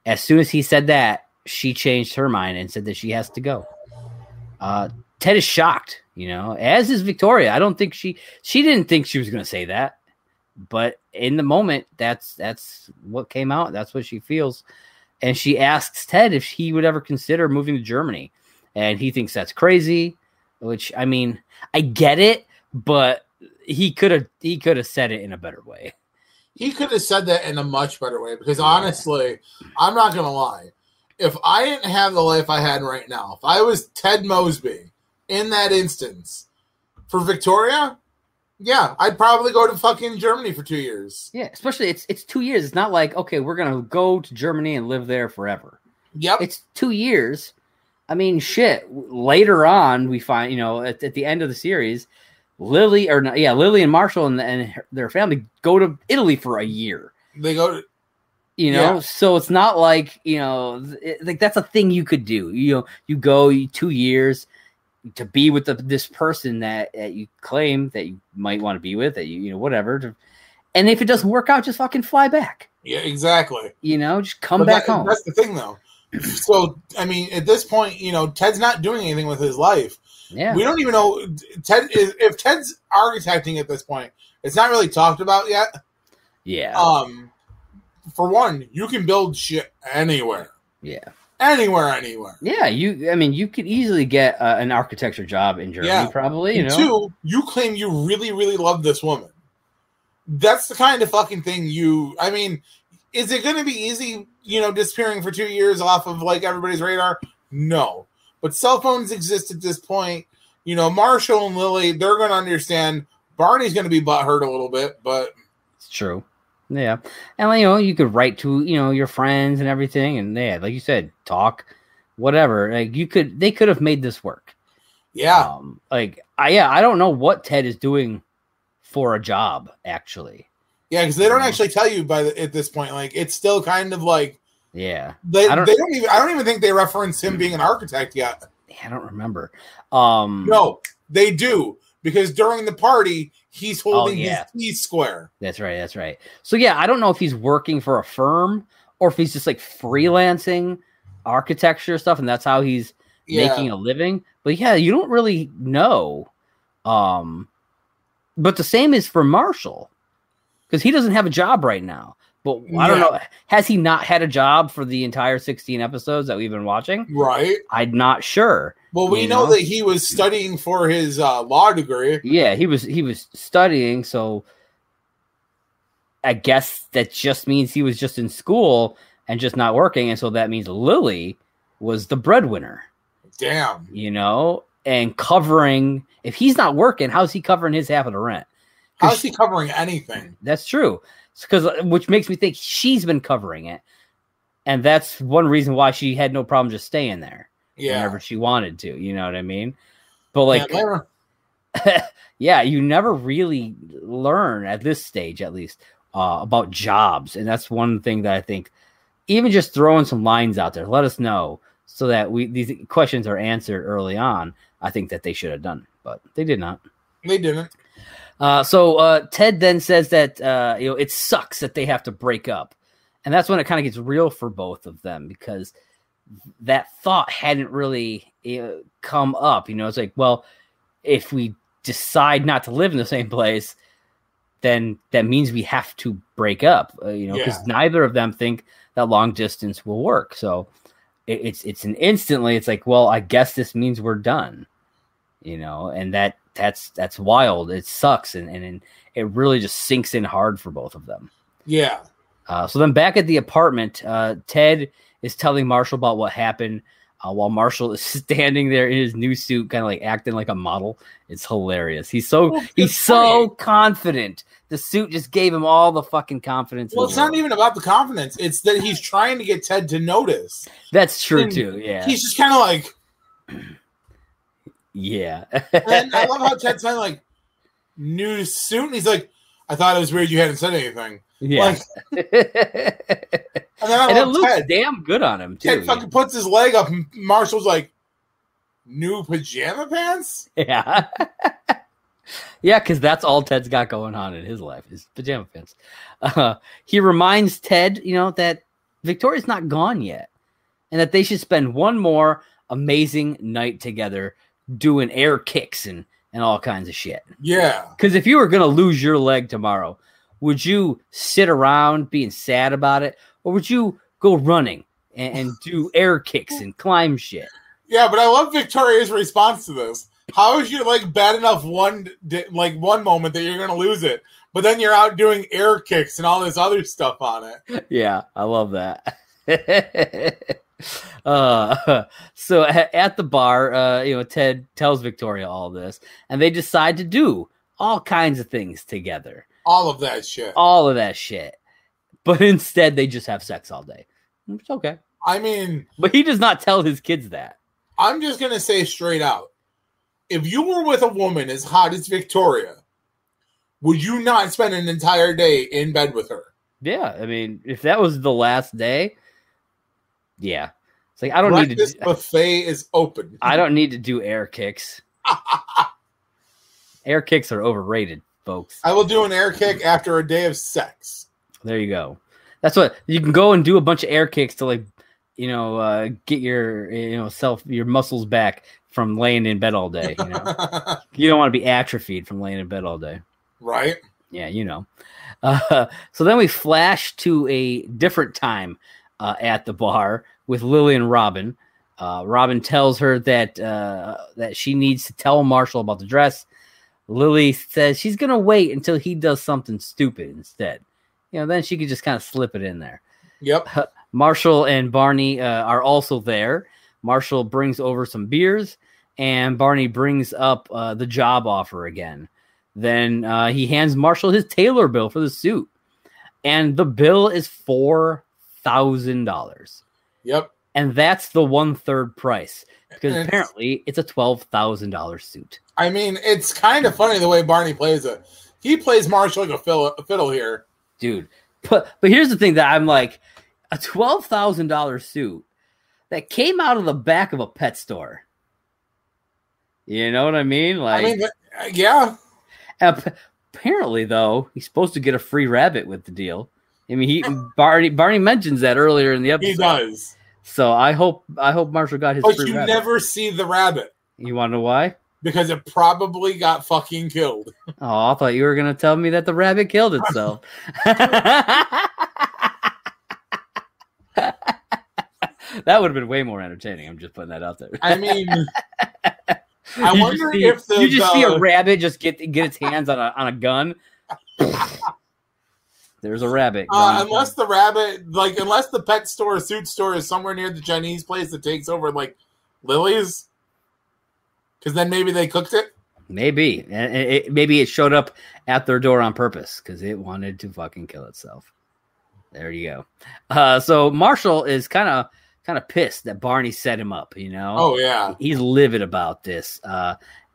Speaker 1: as soon as he said that, she changed her mind and said that she has to go. Ted is shocked, as is Victoria. I don't think she didn't think she was going to say that, but in the moment, that's what came out. That's what she feels. And she asks Ted if he would ever consider moving to Germany. And he thinks that's crazy, which, I mean, I get it, but he could have said it in a better way.
Speaker 2: He could have said that in a much better way because honestly, I'm not going to lie. If I didn't have the life I had right now, if I was Ted Mosby in that instance for Victoria, yeah, I'd probably go to fucking Germany for 2 years.
Speaker 1: Yeah, especially it's 2 years. It's not like, okay, we're going to go to Germany and live there forever.
Speaker 2: Yep.
Speaker 1: It's 2 years. I mean, shit. Later on, we find, at the end of the series, Lily and Marshall and their family go to Italy for a year.
Speaker 2: They go to,
Speaker 1: so it's not like, like that's a thing you could do. You go 2 years to be with this person that you claim that you might want to be with, that whatever. And if it doesn't work out, just fucking fly back.
Speaker 2: Yeah, exactly.
Speaker 1: Just come back home.
Speaker 2: That's the thing, though. So, I mean, at this point, Ted's not doing anything with his life.
Speaker 1: Yeah.
Speaker 2: We don't even know if Ted's architecting at this point. It's not really talked about yet.
Speaker 1: Yeah.
Speaker 2: For one, you can build shit anywhere.
Speaker 1: Yeah.
Speaker 2: Anywhere.
Speaker 1: Yeah. You could easily get an architecture job in Germany, probably.
Speaker 2: And two, you claim you really, really love this woman. That's the kind of fucking thing is it going to be easy, disappearing for 2 years off of like everybody's radar? No. But cell phones exist at this point. Marshall and Lily, they're going to understand Barney's going to be butthurt a little bit, but
Speaker 1: it's true. Yeah. And, you could write to, your friends and everything. And like you said, talk, whatever. Like they could have made this work.
Speaker 2: Yeah.
Speaker 1: I don't know what Ted is doing for a job, actually.
Speaker 2: Yeah, because they don't actually tell you at this point. Like, it's still kind of like,
Speaker 1: yeah,
Speaker 2: I don't even think they reference him being an architect yet.
Speaker 1: I don't remember.
Speaker 2: No, they do, because during the party he's holding his T square.
Speaker 1: That's right. So yeah, I don't know if he's working for a firm or if he's just like freelancing architecture stuff, and that's how he's making a living. But yeah, you don't really know. But the same is for Marshall, because he doesn't have a job right now. But I don't know. Has he not had a job for the entire 16 episodes that we've been watching?
Speaker 2: Right.
Speaker 1: I'm not sure.
Speaker 2: Well, we know that he was studying for his law degree.
Speaker 1: Yeah, he was studying. So I guess that just means he was just in school and just not working. And so that means Lily was the breadwinner.
Speaker 2: Damn.
Speaker 1: And covering, if he's not working, how's he covering his half of the rent?
Speaker 2: How's he covering anything? That's
Speaker 1: true. Which makes me think she's been covering it. And that's one reason why she had no problem just staying there whenever she wanted to. You know what I mean? But you never really learn at this stage, at least, about jobs. And that's one thing that I think, even just throwing some lines out there, let us know so that these questions are answered early on. I think that they should have done, but they did not.
Speaker 2: They didn't.
Speaker 1: So Ted then says that it sucks that they have to break up, and that's when it kind of gets real for both of them, because that thought hadn't really come up. It's like, well, if we decide not to live in the same place, then that means we have to break up. Because neither of them think that long distance will work. So it's instantly it's like, well, I guess this means we're done. And that's wild. It sucks, and it really just sinks in hard for both of them.
Speaker 2: Yeah.
Speaker 1: So then back at the apartment, Ted is telling Marshall about what happened while Marshall is standing there in his new suit, kind of like acting like a model. It's hilarious. He's so confident. The suit just gave him all the fucking confidence.
Speaker 2: Well, it's not even about the confidence. It's that he's trying to get Ted to notice.
Speaker 1: That's true, too. Yeah.
Speaker 2: He's just kind of like...
Speaker 1: Yeah.
Speaker 2: And I love how Ted's saying, like, new suit. And he's like, I thought it was weird you hadn't said anything.
Speaker 1: Yeah.
Speaker 2: And then
Speaker 1: it looks damn good on him, too.
Speaker 2: Ted fucking puts his leg up, and Marshall's like, new pajama pants?
Speaker 1: Yeah. Yeah, because that's all Ted's got going on in his life, is pajama pants. He reminds Ted, that Victoria's not gone yet, and that they should spend one more amazing night together doing air kicks and all kinds of shit.
Speaker 2: Yeah.
Speaker 1: Because if you were going to lose your leg tomorrow, would you sit around being sad about it? Or would you go running and do air kicks and climb shit?
Speaker 2: Yeah, but I love Victoria's response to this. How is you bad enough one moment that you're going to lose it, but then you're out doing air kicks and all this other stuff on it?
Speaker 1: Yeah, I love that. So at the bar, Ted tells Victoria all this, and they decide to do all kinds of things together.
Speaker 2: All of that shit.
Speaker 1: But instead, they just have sex all day. It's okay.
Speaker 2: I mean...
Speaker 1: But he does not tell his kids that.
Speaker 2: I'm just going to say straight out, if you were with a woman as hot as Victoria, would you not spend an entire day in bed with her?
Speaker 1: Yeah, I mean, if that was the last day, yeah. It's like, I don't need to...
Speaker 2: This buffet is open.
Speaker 1: I don't need to do air kicks. Air kicks are overrated, folks.
Speaker 2: I will do an air kick after a day of sex.
Speaker 1: There you go. That's what... You can go and do a bunch of air kicks to, get your, your muscles back from laying in bed all day. You don't want to be atrophied from laying in bed all day.
Speaker 2: Right.
Speaker 1: Yeah, So then we flash to a different time at the bar with Lily and Robin. Robin tells her that she needs to tell Marshall about the dress. Lily says she's going to wait until he does something stupid instead. Then she could just kind of slip it in there.
Speaker 2: Yep.
Speaker 1: Marshall and Barney are also there. Marshall brings over some beers, and Barney brings up the job offer again. Then he hands Marshall his tailor bill for the suit. And the bill is $4,000.
Speaker 2: Yep.
Speaker 1: And that's the 1/3 price. Because apparently it's a $12,000 suit.
Speaker 2: I mean, it's kind of funny the way Barney plays it. He plays Marshall like a fiddle here.
Speaker 1: Dude. But here's the thing that I'm like, a $12,000 suit that came out of the back of a pet store. You know what I mean? Like,
Speaker 2: yeah.
Speaker 1: Apparently, though, he's supposed to get a free rabbit with the deal. I mean, Barney mentions that earlier in the episode.
Speaker 2: He does.
Speaker 1: So I hope Marshall got his free rabbit. But
Speaker 2: you never see the rabbit.
Speaker 1: You want to know why?
Speaker 2: Because it probably got fucking killed.
Speaker 1: Oh, I thought you were going to tell me that the rabbit killed itself. That would have been way more entertaining. I'm just putting that out there.
Speaker 2: I mean, I wonder if
Speaker 1: you just see a rabbit just get its hands on a gun. There's a rabbit.
Speaker 2: Unless the pet store, suit store is somewhere near the Chinese place that takes over like Lily's. Because then maybe they cooked it?
Speaker 1: Maybe. Maybe it showed up at their door on purpose because it wanted to fucking kill itself. There you go. So Marshall is kind of pissed that Barney set him up, you know?
Speaker 2: Oh, yeah.
Speaker 1: He's livid about this.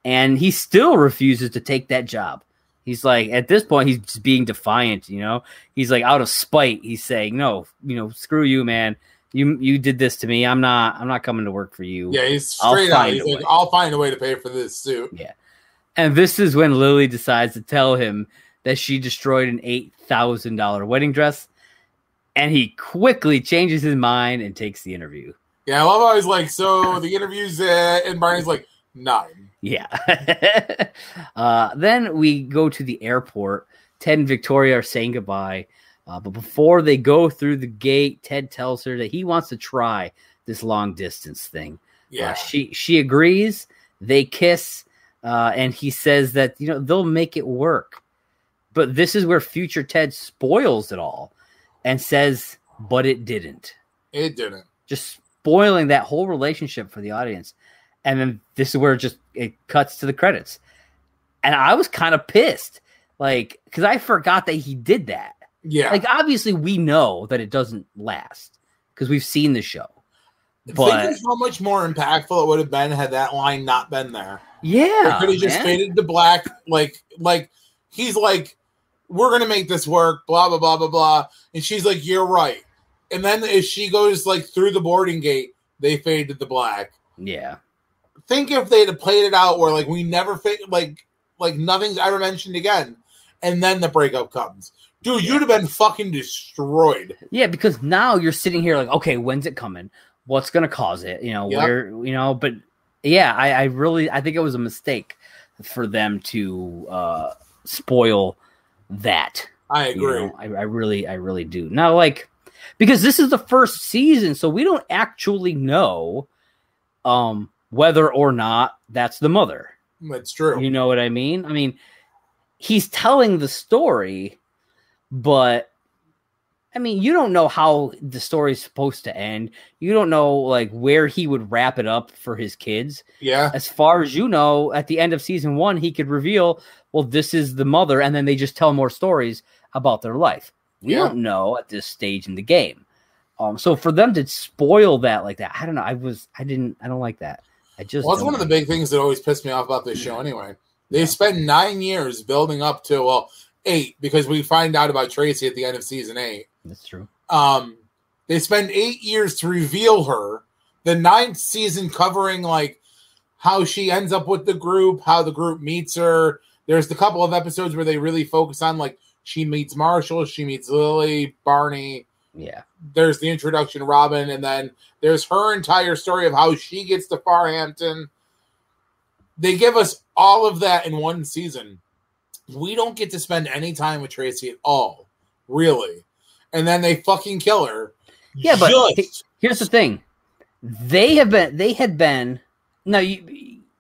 Speaker 1: And he still refuses to take that job. He's like, at this point, he's just being defiant, you know? He's like, out of spite, he's saying, no, screw you, man. You did this to me. I'm not coming to work for you.
Speaker 2: Yeah, he's straight out. He's like, I'll find a way to pay for this suit.
Speaker 1: Yeah. And this is when Lily decides to tell him that she destroyed an $8,000 wedding dress. And he quickly changes his mind and takes the interview.
Speaker 2: Yeah, I love how he's like, so the interview's and Barney's like, 9.
Speaker 1: Yeah. Then we go to the airport. Ted and Victoria are saying goodbye. But before they go through the gate, Ted tells her that he wants to try this long distance thing.
Speaker 2: Yeah.
Speaker 1: She agrees. They kiss. And he says that, they'll make it work. But this is where future Ted spoils it all and says, but it didn't.
Speaker 2: It didn't.
Speaker 1: Just spoiling that whole relationship for the audience. And then this is where it cuts to the credits. And I was kind of pissed. Like, because I forgot that he did that.
Speaker 2: Yeah.
Speaker 1: Like, obviously, we know that it doesn't last because we've seen the show. But
Speaker 2: think of how much more impactful it would have been had that line not been there.
Speaker 1: Yeah.
Speaker 2: It could have just faded to black. Like he's like, we're going to make this work, blah, blah, blah, blah, blah. And she's like, you're right. And then as she goes like through the boarding gate, they fade to the black.
Speaker 1: Yeah.
Speaker 2: Think if they'd have played it out where like we never like nothing's ever mentioned again. And then the breakup comes. Dude, you'd have been fucking destroyed.
Speaker 1: Yeah, because now you're sitting here like, okay, when's it coming? What's going to cause it? Where, but yeah, I think it was a mistake for them to spoil that.
Speaker 2: I agree.
Speaker 1: I really do. Now, like, because this is the first season, so we don't actually know whether or not that's the mother.
Speaker 2: That's true.
Speaker 1: You know what I mean? I mean, he's telling the story, but I mean, you don't know how the story's supposed to end. You don't know like where he would wrap it up for his kids.
Speaker 2: Yeah.
Speaker 1: As far as you know, at the end of season 1, he could reveal, well, this is the mother, and then they just tell more stories about their life. We don't know at this stage in the game. So for them to spoil that like that, I don't know. I don't like that. It's
Speaker 2: one of the big things that always pissed me off about this show anyway. They spent 9 years building up to, 8, because we find out about Tracy at the end of season 8.
Speaker 1: That's true.
Speaker 2: They spend 8 years to reveal her. The 9th season covering like how she ends up with the group, how the group meets her. There's a couple of episodes where they really focus on like she meets Marshall, she meets Lily, Barney.
Speaker 1: Yeah.
Speaker 2: There's the introduction to Robin, and then there's her entire story of how she gets to Farhampton. They give us all of that in one season. We don't get to spend any time with Tracy at all, really. And then they fucking kill her.
Speaker 1: Yeah, but here's the thing.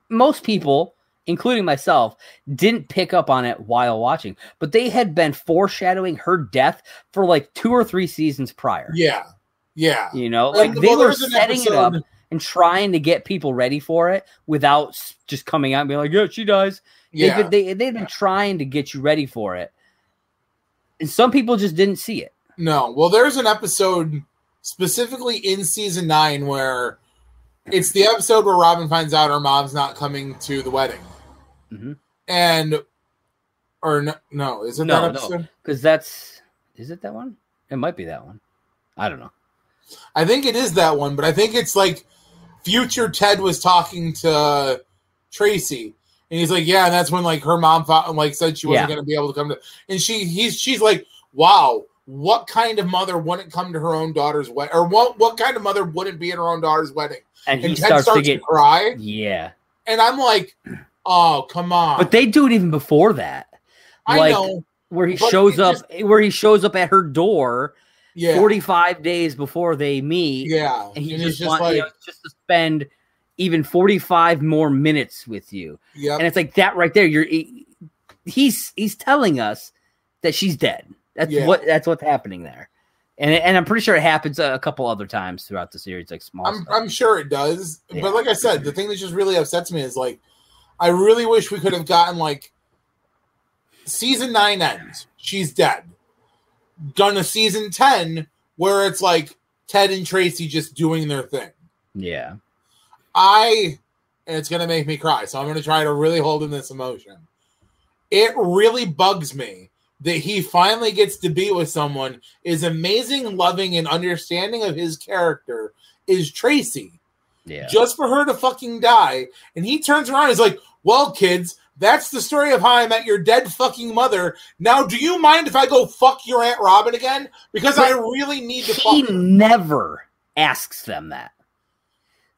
Speaker 1: Most people, including myself, didn't pick up on it while watching, but they had been foreshadowing her death for like 2 or 3 seasons prior.
Speaker 2: Yeah. Yeah.
Speaker 1: Like they were setting it up and trying to get people ready for it without just coming out and being like, yeah, she dies.
Speaker 2: Yeah.
Speaker 1: They've been trying to get you ready for it. And some people just didn't see it.
Speaker 2: No. Well, there's an episode specifically in season 9 where it's the episode where Robin finds out her mom's not coming to the wedding.
Speaker 1: Mm-hmm.
Speaker 2: No, is it that episode?
Speaker 1: No, because is it that one? It might be that one. I don't know.
Speaker 2: I think it is that one, but I think it's like future Ted was talking to Tracy, and he's like, yeah, and that's when like her mom said she wasn't going to be able to come to, and she's like, wow, what kind of mother wouldn't come to her own daughter's wedding, or what kind of mother wouldn't be at her own daughter's wedding?
Speaker 1: And
Speaker 2: Ted
Speaker 1: starts to
Speaker 2: cry.
Speaker 1: Yeah,
Speaker 2: and I'm like, oh, come on!
Speaker 1: But they do it even before that.
Speaker 2: I know
Speaker 1: where he shows up at her door. Yeah. 45 days before they meet.
Speaker 2: Yeah.
Speaker 1: And he's just like, just to spend even 45 more minutes with you.
Speaker 2: Yeah.
Speaker 1: And it's like that right there. He's telling us that she's dead. That's what's happening there. And I'm pretty sure it happens a couple other times throughout the series, like small stuff.
Speaker 2: I'm sure it does. Yeah. But like I said, the thing that just really upsets me is like, I really wish we could have gotten like season 9 ends. She's dead. Done a season 10 where it's like Ted and Tracy just doing their thing.
Speaker 1: Yeah.
Speaker 2: And it's going to make me cry, so I'm going to try to really hold in this emotion. It really bugs me that he finally gets to be with someone as amazing, loving, and understanding of his character is Tracy.
Speaker 1: Yeah.
Speaker 2: Just for her to fucking die. And he turns around and is like, well, kids, that's the story of how I met your dead fucking mother. Now, do you mind if I go fuck your Aunt Robin again? Because I really need to fuck her.
Speaker 1: He never asks them that.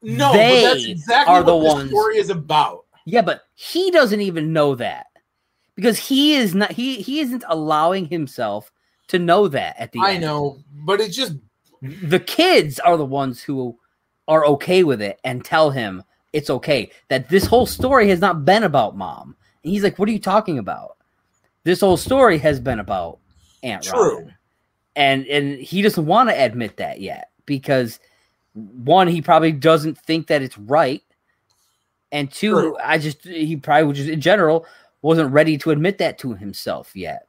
Speaker 2: No, but that's exactly what the story is about.
Speaker 1: Yeah, but he doesn't even know that. Because he isn't allowing himself to know that at the end.
Speaker 2: I know, but it's just...
Speaker 1: The kids are the ones who are okay with it and tell him it's okay, that this whole story has not been about Mom. And he's like, what are you talking about? This whole story has been about Aunt Robin. And he doesn't want to admit that yet because, one, he probably doesn't think that it's right. And two, he probably just in general wasn't ready to admit that to himself yet.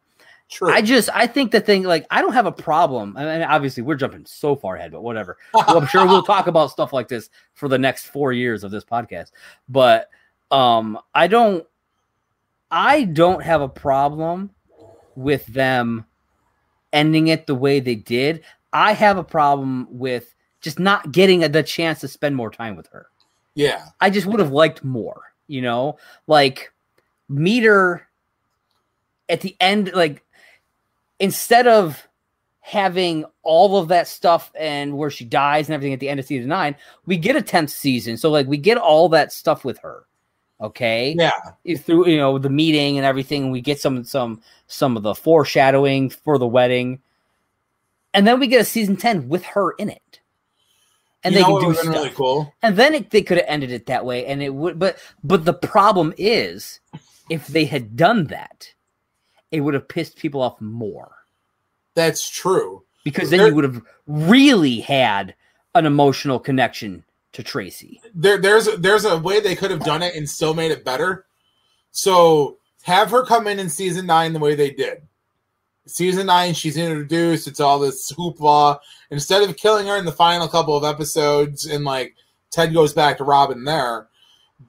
Speaker 2: True.
Speaker 1: I think the thing, like, I don't have a problem. I mean, obviously, we're jumping so far ahead, but whatever. Well, I'm sure we'll talk about stuff like this for the next 4 years of this podcast. But I don't have a problem with them ending it the way they did. I have a problem with just not getting the chance to spend more time with her.
Speaker 2: Yeah.
Speaker 1: I just would have liked more, like meet her at the end, like, instead of having all of that stuff and where she dies and everything at the end of season 9, we get a 10th season. So like we get all that stuff with her. Okay.
Speaker 2: Yeah.
Speaker 1: Through, the meeting and everything, we get some of the foreshadowing for the wedding. And then we get a season 10 with her in it. And they can do stuff.
Speaker 2: Really cool.
Speaker 1: And then they could have ended it that way. And it would, but the problem is if they had done that, it would have pissed people off more.
Speaker 2: That's true.
Speaker 1: Because then you would have really had an emotional connection to Tracy.
Speaker 2: There's a way they could have done it and still made it better. So have her come in season 9 the way they did. Season 9, she's introduced. It's all this hoopla. Instead of killing her in the final couple of episodes and like Ted goes back to Robin there,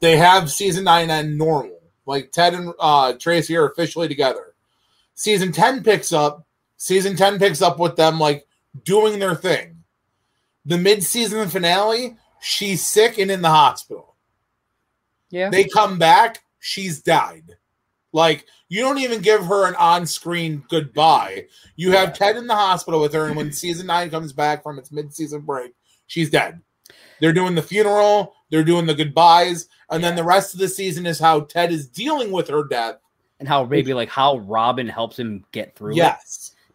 Speaker 2: they have season 9 end normal. Like Ted and Tracy are officially together. Season 10 picks up with them like doing their thing. The mid-season finale, she's sick and in the hospital.
Speaker 1: Yeah.
Speaker 2: They come back, she's died. Like, you don't even give her an on-screen goodbye. You have Ted in the hospital with her, and when season 9 comes back from its mid-season break, she's dead. They're doing the funeral, they're doing the goodbyes, and then the rest of the season is how Ted is dealing with her death.
Speaker 1: And how maybe like how Robin helps him get through it.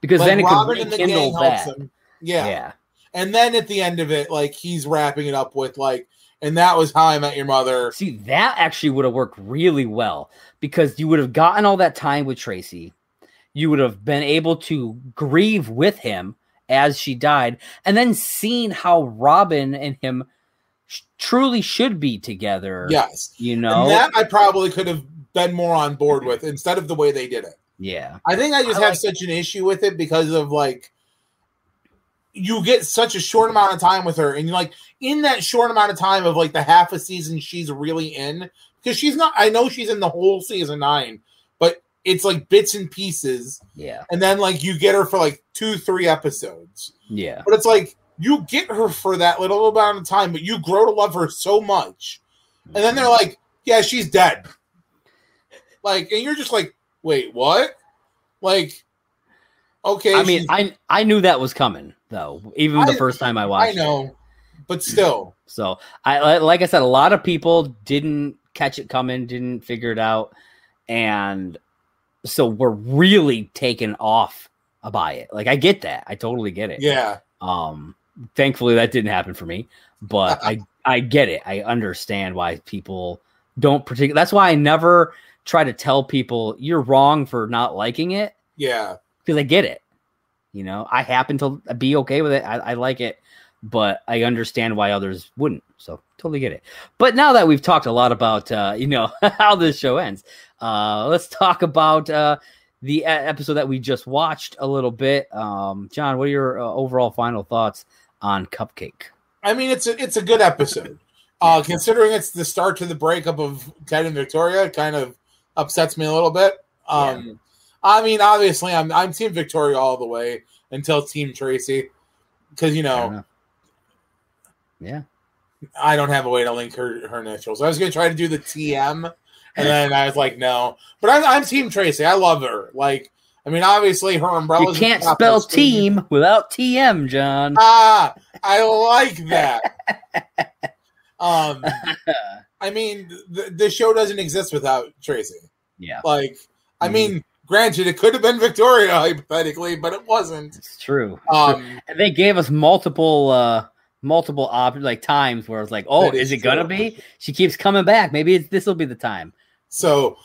Speaker 2: Because
Speaker 1: like
Speaker 2: then it
Speaker 1: Robin could rekindle that.
Speaker 2: Him. Yeah. And then at the end of it, like he's wrapping it up with like, and that was how I met your mother.
Speaker 1: See, that actually would have worked really well because you would have gotten all that time with Tracy. You would have been able to grieve with him as she died and then seen how Robin and him truly should be together.
Speaker 2: Yes.
Speaker 1: You know,
Speaker 2: and that I probably could have been more on board with instead of the way they did it.
Speaker 1: Yeah.
Speaker 2: I think I just have such an issue with it because of like, you get such a short amount of time with her, and you're like, in that short amount of time of like the half a season she's really in, because she's not, I know she's in the whole season 9, but it's like bits and pieces.
Speaker 1: Yeah.
Speaker 2: And then like you get her for like 2-3 episodes.
Speaker 1: Yeah.
Speaker 2: But it's like, you get her for that little amount of time, but you grow to love her so much. And then they're like, yeah, she's dead. Like, and you're just like, wait, what? Like, okay.
Speaker 1: I mean, I knew that was coming though, even the first time I watched it.
Speaker 2: I know, but still.
Speaker 1: So like I said, a lot of people didn't catch it coming, didn't figure it out. And so we're really taken off by it. Like, I get that. I totally get it.
Speaker 2: Yeah.
Speaker 1: Thankfully that didn't happen for me, but I get it. I understand why people don't particularly. That's why I never try to tell people you're wrong for not liking it.
Speaker 2: Yeah.
Speaker 1: Because I get it. You know, I happen to be okay with it. I like it, but I understand why others wouldn't. So totally get it. But now that we've talked a lot about, how this show ends, let's talk about the episode that we just watched a little bit. John, what are your overall final thoughts on Cupcake? I
Speaker 2: mean, it's a good episode. Considering it's the start to the breakup of Ted and Victoria, it kind of upsets me a little bit. I mean, obviously, I'm Team Victoria all the way until Team Tracy, because yeah, I don't have a way to link her initials. I was going to try to do the TM, and then I was like, no. But I'm Team Tracy. I love her. Like, I mean, obviously, her umbrella.
Speaker 1: You can't spell team without TM, John.
Speaker 2: I like that. I mean, the show doesn't exist without Tracy.
Speaker 1: Yeah.
Speaker 2: Like, I mean, granted, it could have been Victoria, hypothetically, but it wasn't.
Speaker 1: It's true. And they gave us multiple times where it's like, oh, is it going to be? She keeps coming back. Maybe this will be the time.
Speaker 2: So,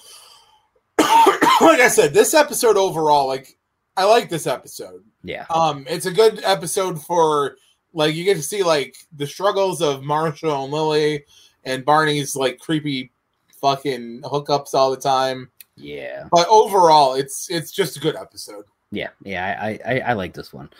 Speaker 2: like I said, this episode overall, like, I like this episode.
Speaker 1: Yeah.
Speaker 2: It's a good episode for, like, you get to see, like, the struggles of Marshall and Lily and Barney's, like, creepy fucking hookups all the time.
Speaker 1: Yeah.
Speaker 2: But overall, it's just a good episode.
Speaker 1: Yeah. I like this one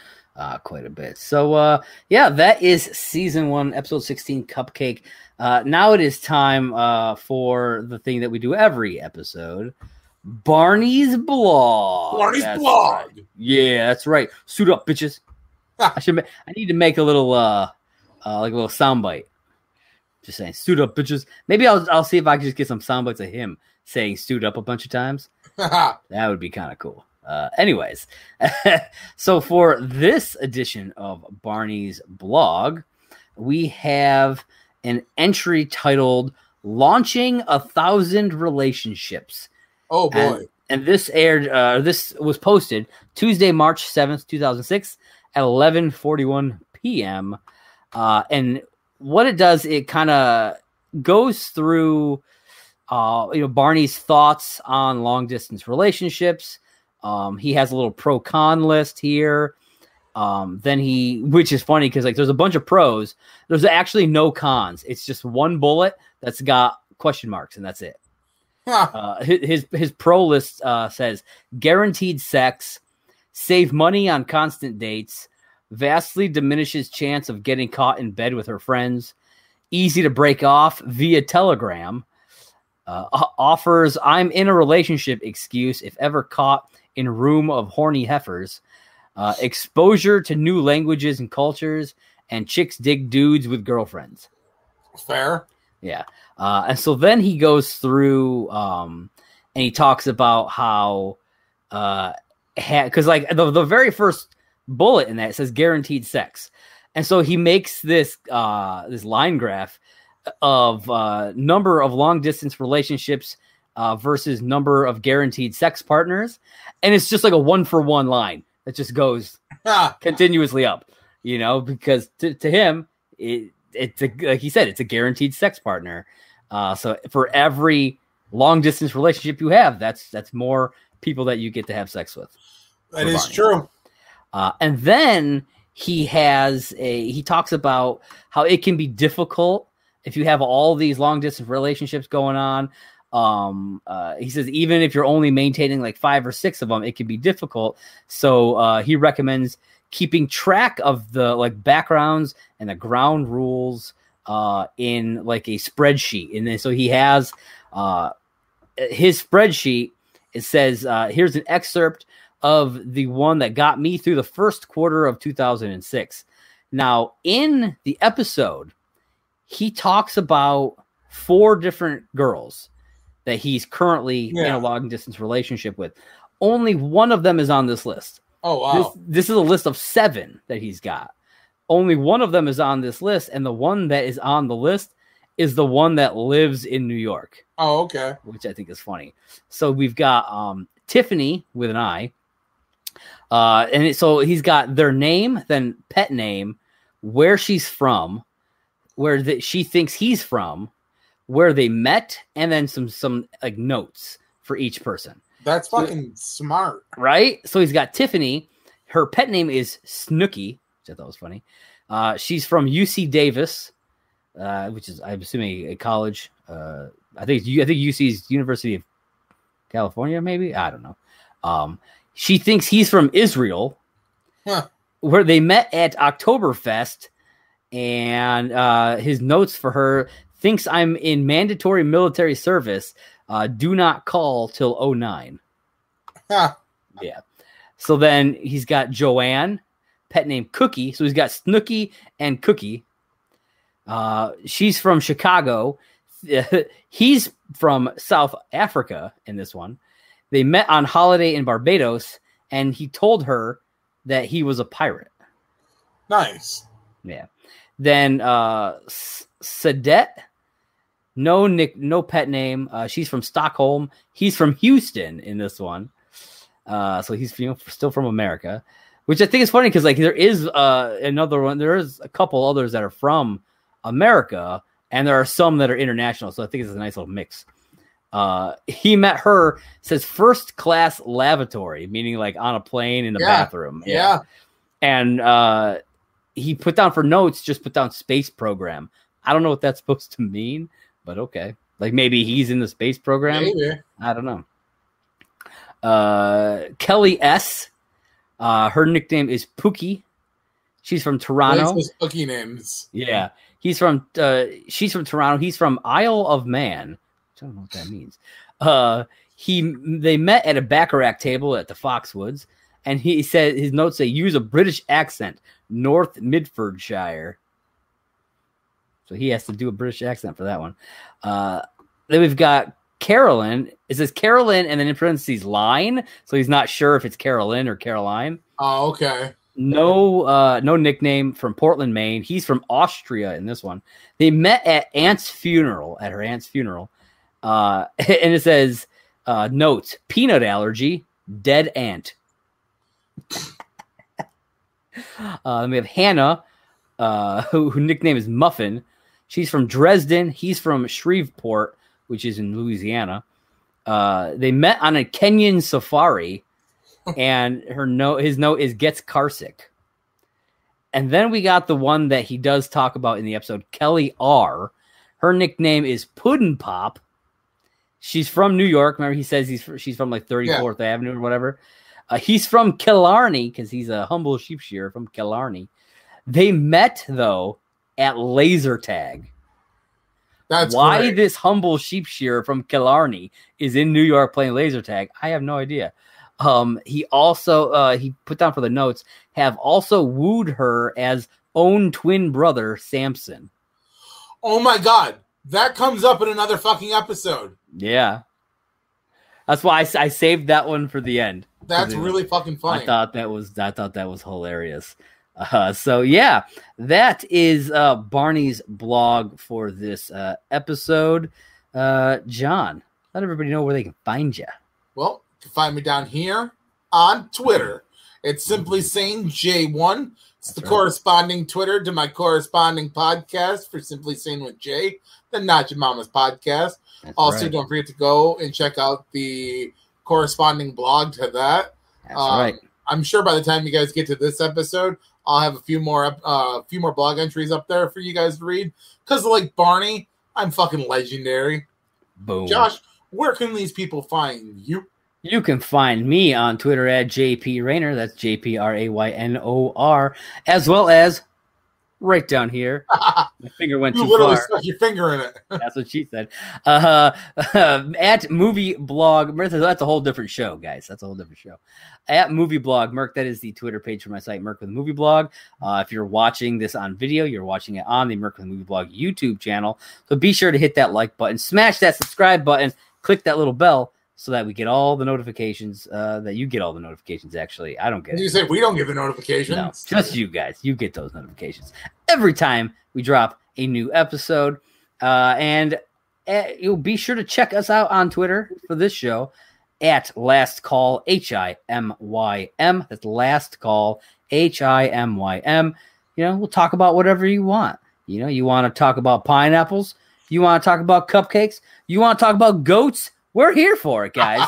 Speaker 1: quite a bit. So, that is season 1, episode 16, Cupcake. Now it is time for the thing that we do every episode, Barney's blog.
Speaker 2: Barney's blog.
Speaker 1: Right. Yeah, that's right. Suit up, bitches. I need to make a little like a little soundbite. Just saying, suit up, bitches. Maybe I'll see if I can just get some sound bites of him saying suit up a bunch of times. That would be kind of cool. Anyways, so for this edition of Barney's blog, we have an entry titled Launching 1,000 Relationships.
Speaker 2: Oh, boy.
Speaker 1: And this aired, this was posted Tuesday, March 7th, 2006 at 11:41 p.m. And what it does, it kind of goes through, Barney's thoughts on long distance relationships. He has a little pro con list here. Which is funny because like there's a bunch of pros. There's actually no cons. It's just one bullet that's got question marks and that's it. His pro list says guaranteed sex, save money on constant dates, vastly diminishes chance of getting caught in bed with her friends, easy to break off via telegram, offers I'm in a relationship excuse if ever caught in a room of horny heifers, exposure to new languages and cultures, and chicks dig dudes with girlfriends.
Speaker 2: Fair.
Speaker 1: Yeah. And so then he goes through and he talks about how because like the very first bullet in that says guaranteed sex. And so he makes this this line graph of number of long distance relationships versus number of guaranteed sex partners. And it's just like a 1-for-1 line that just goes continuously up, because to him, it's like he said, it's a guaranteed sex partner. So for every long distance relationship you have, that's more people that you get to have sex with.
Speaker 2: That is true.
Speaker 1: And then he talks about how it can be difficult if you have all these long distance relationships going on. He says even if you're only maintaining like 5 or 6 of them, it can be difficult. So he recommends keeping track of the like backgrounds and the ground rules in like a spreadsheet. And then so he has his spreadsheet. It says here's an excerpt of the one that got me through the first quarter of 2006. Now in the episode, he talks about 4 different girls that he's currently in a long distance relationship with. Only one of them is on this list.
Speaker 2: Oh, wow.
Speaker 1: This is a list of 7 that he's got. Only one of them is on this list, and the one that is on the list is the one that lives in New York.
Speaker 2: Oh, okay.
Speaker 1: Which I think is funny. So we've got Tiffany with an I. So he's got their name, then pet name, where she's from, where she thinks he's from, where they met, and then some like notes for each person.
Speaker 2: That's fucking smart.
Speaker 1: Right? So he's got Tiffany. Her pet name is Snooky, which I thought was funny. She's from UC Davis, which is, I'm assuming, a college. I think UC is University of California, maybe? I don't know. She thinks he's from Israel, where they met at Oktoberfest, and his notes for her: thinks I'm in mandatory military service. Do not call till 09.
Speaker 2: Huh.
Speaker 1: Yeah. So then he's got Joanne, pet name Cookie. So he's got Snooky and Cookie. She's from Chicago. He's from South Africa in this one. They met on holiday in Barbados, and he told her that he was a pirate.
Speaker 2: Nice.
Speaker 1: Yeah. Then Sadet, no pet name. She's from Stockholm. He's from Houston in this one. So he's still from America, which I think is funny because like there is another one. There is a couple others that are from America, and there are some that are international. So I think it's a nice little mix. He met her, says first class lavatory, meaning like on a plane in the bathroom.
Speaker 2: Yeah.
Speaker 1: And he put down for notes, just put down space program. I don't know what that's supposed to mean, but okay. Like maybe he's in the space program.
Speaker 2: Maybe.
Speaker 1: I don't know. Kelly S. Her nickname is Pookie. She's from Toronto.
Speaker 2: Those Pookie names.
Speaker 1: Yeah. She's from Toronto. He's from Isle of Man. I don't know what that means. They met at a baccarat table at the Foxwoods, and he said his notes say use a British accent, North Midfordshire. So he has to do a British accent for that one. Then we've got Carolyn. It says Carolyn and then in parentheses line, so he's not sure if it's Carolyn or Caroline.
Speaker 2: Oh, okay.
Speaker 1: No nickname, from Portland, Maine. He's from Austria in this one. They met at her aunt's funeral. And it says, notes, peanut allergy, dead ant. Then we have Hannah, who nickname is Muffin. She's from Dresden. He's from Shreveport, which is in Louisiana. They met on a Kenyan safari, and his note is gets carsick. And then we got the one that he does talk about in the episode, Kelly R. Her nickname is Puddin' Pop. She's from New York. Remember, he says she's from like 34th Avenue or whatever. He's from Killarney because he's a humble sheep shearer from Killarney. They met, though, at laser tag.
Speaker 2: That's
Speaker 1: why
Speaker 2: great.
Speaker 1: This humble sheep shearer from Killarney is in New York playing laser tag. I have no idea. He also he put down for the notes, have also wooed her as own twin brother Samson.
Speaker 2: Oh my God. That comes up in another fucking episode.
Speaker 1: Yeah. That's why I saved that one for the end.
Speaker 2: That's really fucking funny.
Speaker 1: I thought that was hilarious. So yeah, that is Barney's blog for this episode. John, let everybody know where they can find you.
Speaker 2: Well, you can find me down here on Twitter. It's Simply Sane J1. It's the corresponding Twitter to my corresponding podcast for Simply Sane with Jay, the Not Your Mama's podcast. That's also, don't forget to go and check out the corresponding blog to that.
Speaker 1: That's right.
Speaker 2: I'm sure by the time you guys get to this episode, I'll have a few more blog entries up there for you guys to read. Because like Barney, I'm fucking legendary.
Speaker 1: Boom.
Speaker 2: Josh, where can these people find you?
Speaker 1: You can find me on Twitter at JP Raynor. That's JPRAYNOR, as well as right down here. My finger went too far. You literally
Speaker 2: stuck your finger in it.
Speaker 1: That's what she said. At Movie Blog, that's a whole different show, guys. That's a whole different show. At Movie Blog, Merc, that is the Twitter page for my site, Merc with Movie Blog. If you're watching this on video, you're watching it on the Merc with Movie Blog YouTube channel. So be sure to hit that like button, smash that subscribe button, click that little bell, so that we get all the notifications, that you get all the notifications, actually. I don't get it.
Speaker 2: You say we don't get the notifications?
Speaker 1: No, just you guys. You get those notifications every time we drop a new episode. And you'll be sure to check us out on Twitter for this show at Last Call HIMYM. That's Last Call HIMYM. You know, we'll talk about whatever you want. You know, you want to talk about pineapples? You want to talk about cupcakes? You want to talk about goats? We're here for it, guys.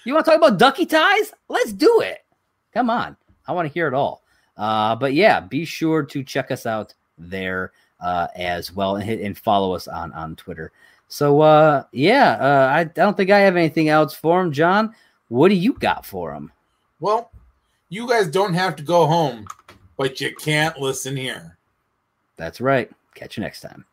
Speaker 1: You want to talk about ducky ties? Let's do it. Come on. I want to hear it all. But yeah, be sure to check us out there as well and follow us on Twitter. So, I don't think I have anything else for him. John, what do you got for him?
Speaker 2: Well, you guys don't have to go home, but you can't listen here.
Speaker 1: That's right. Catch you next time.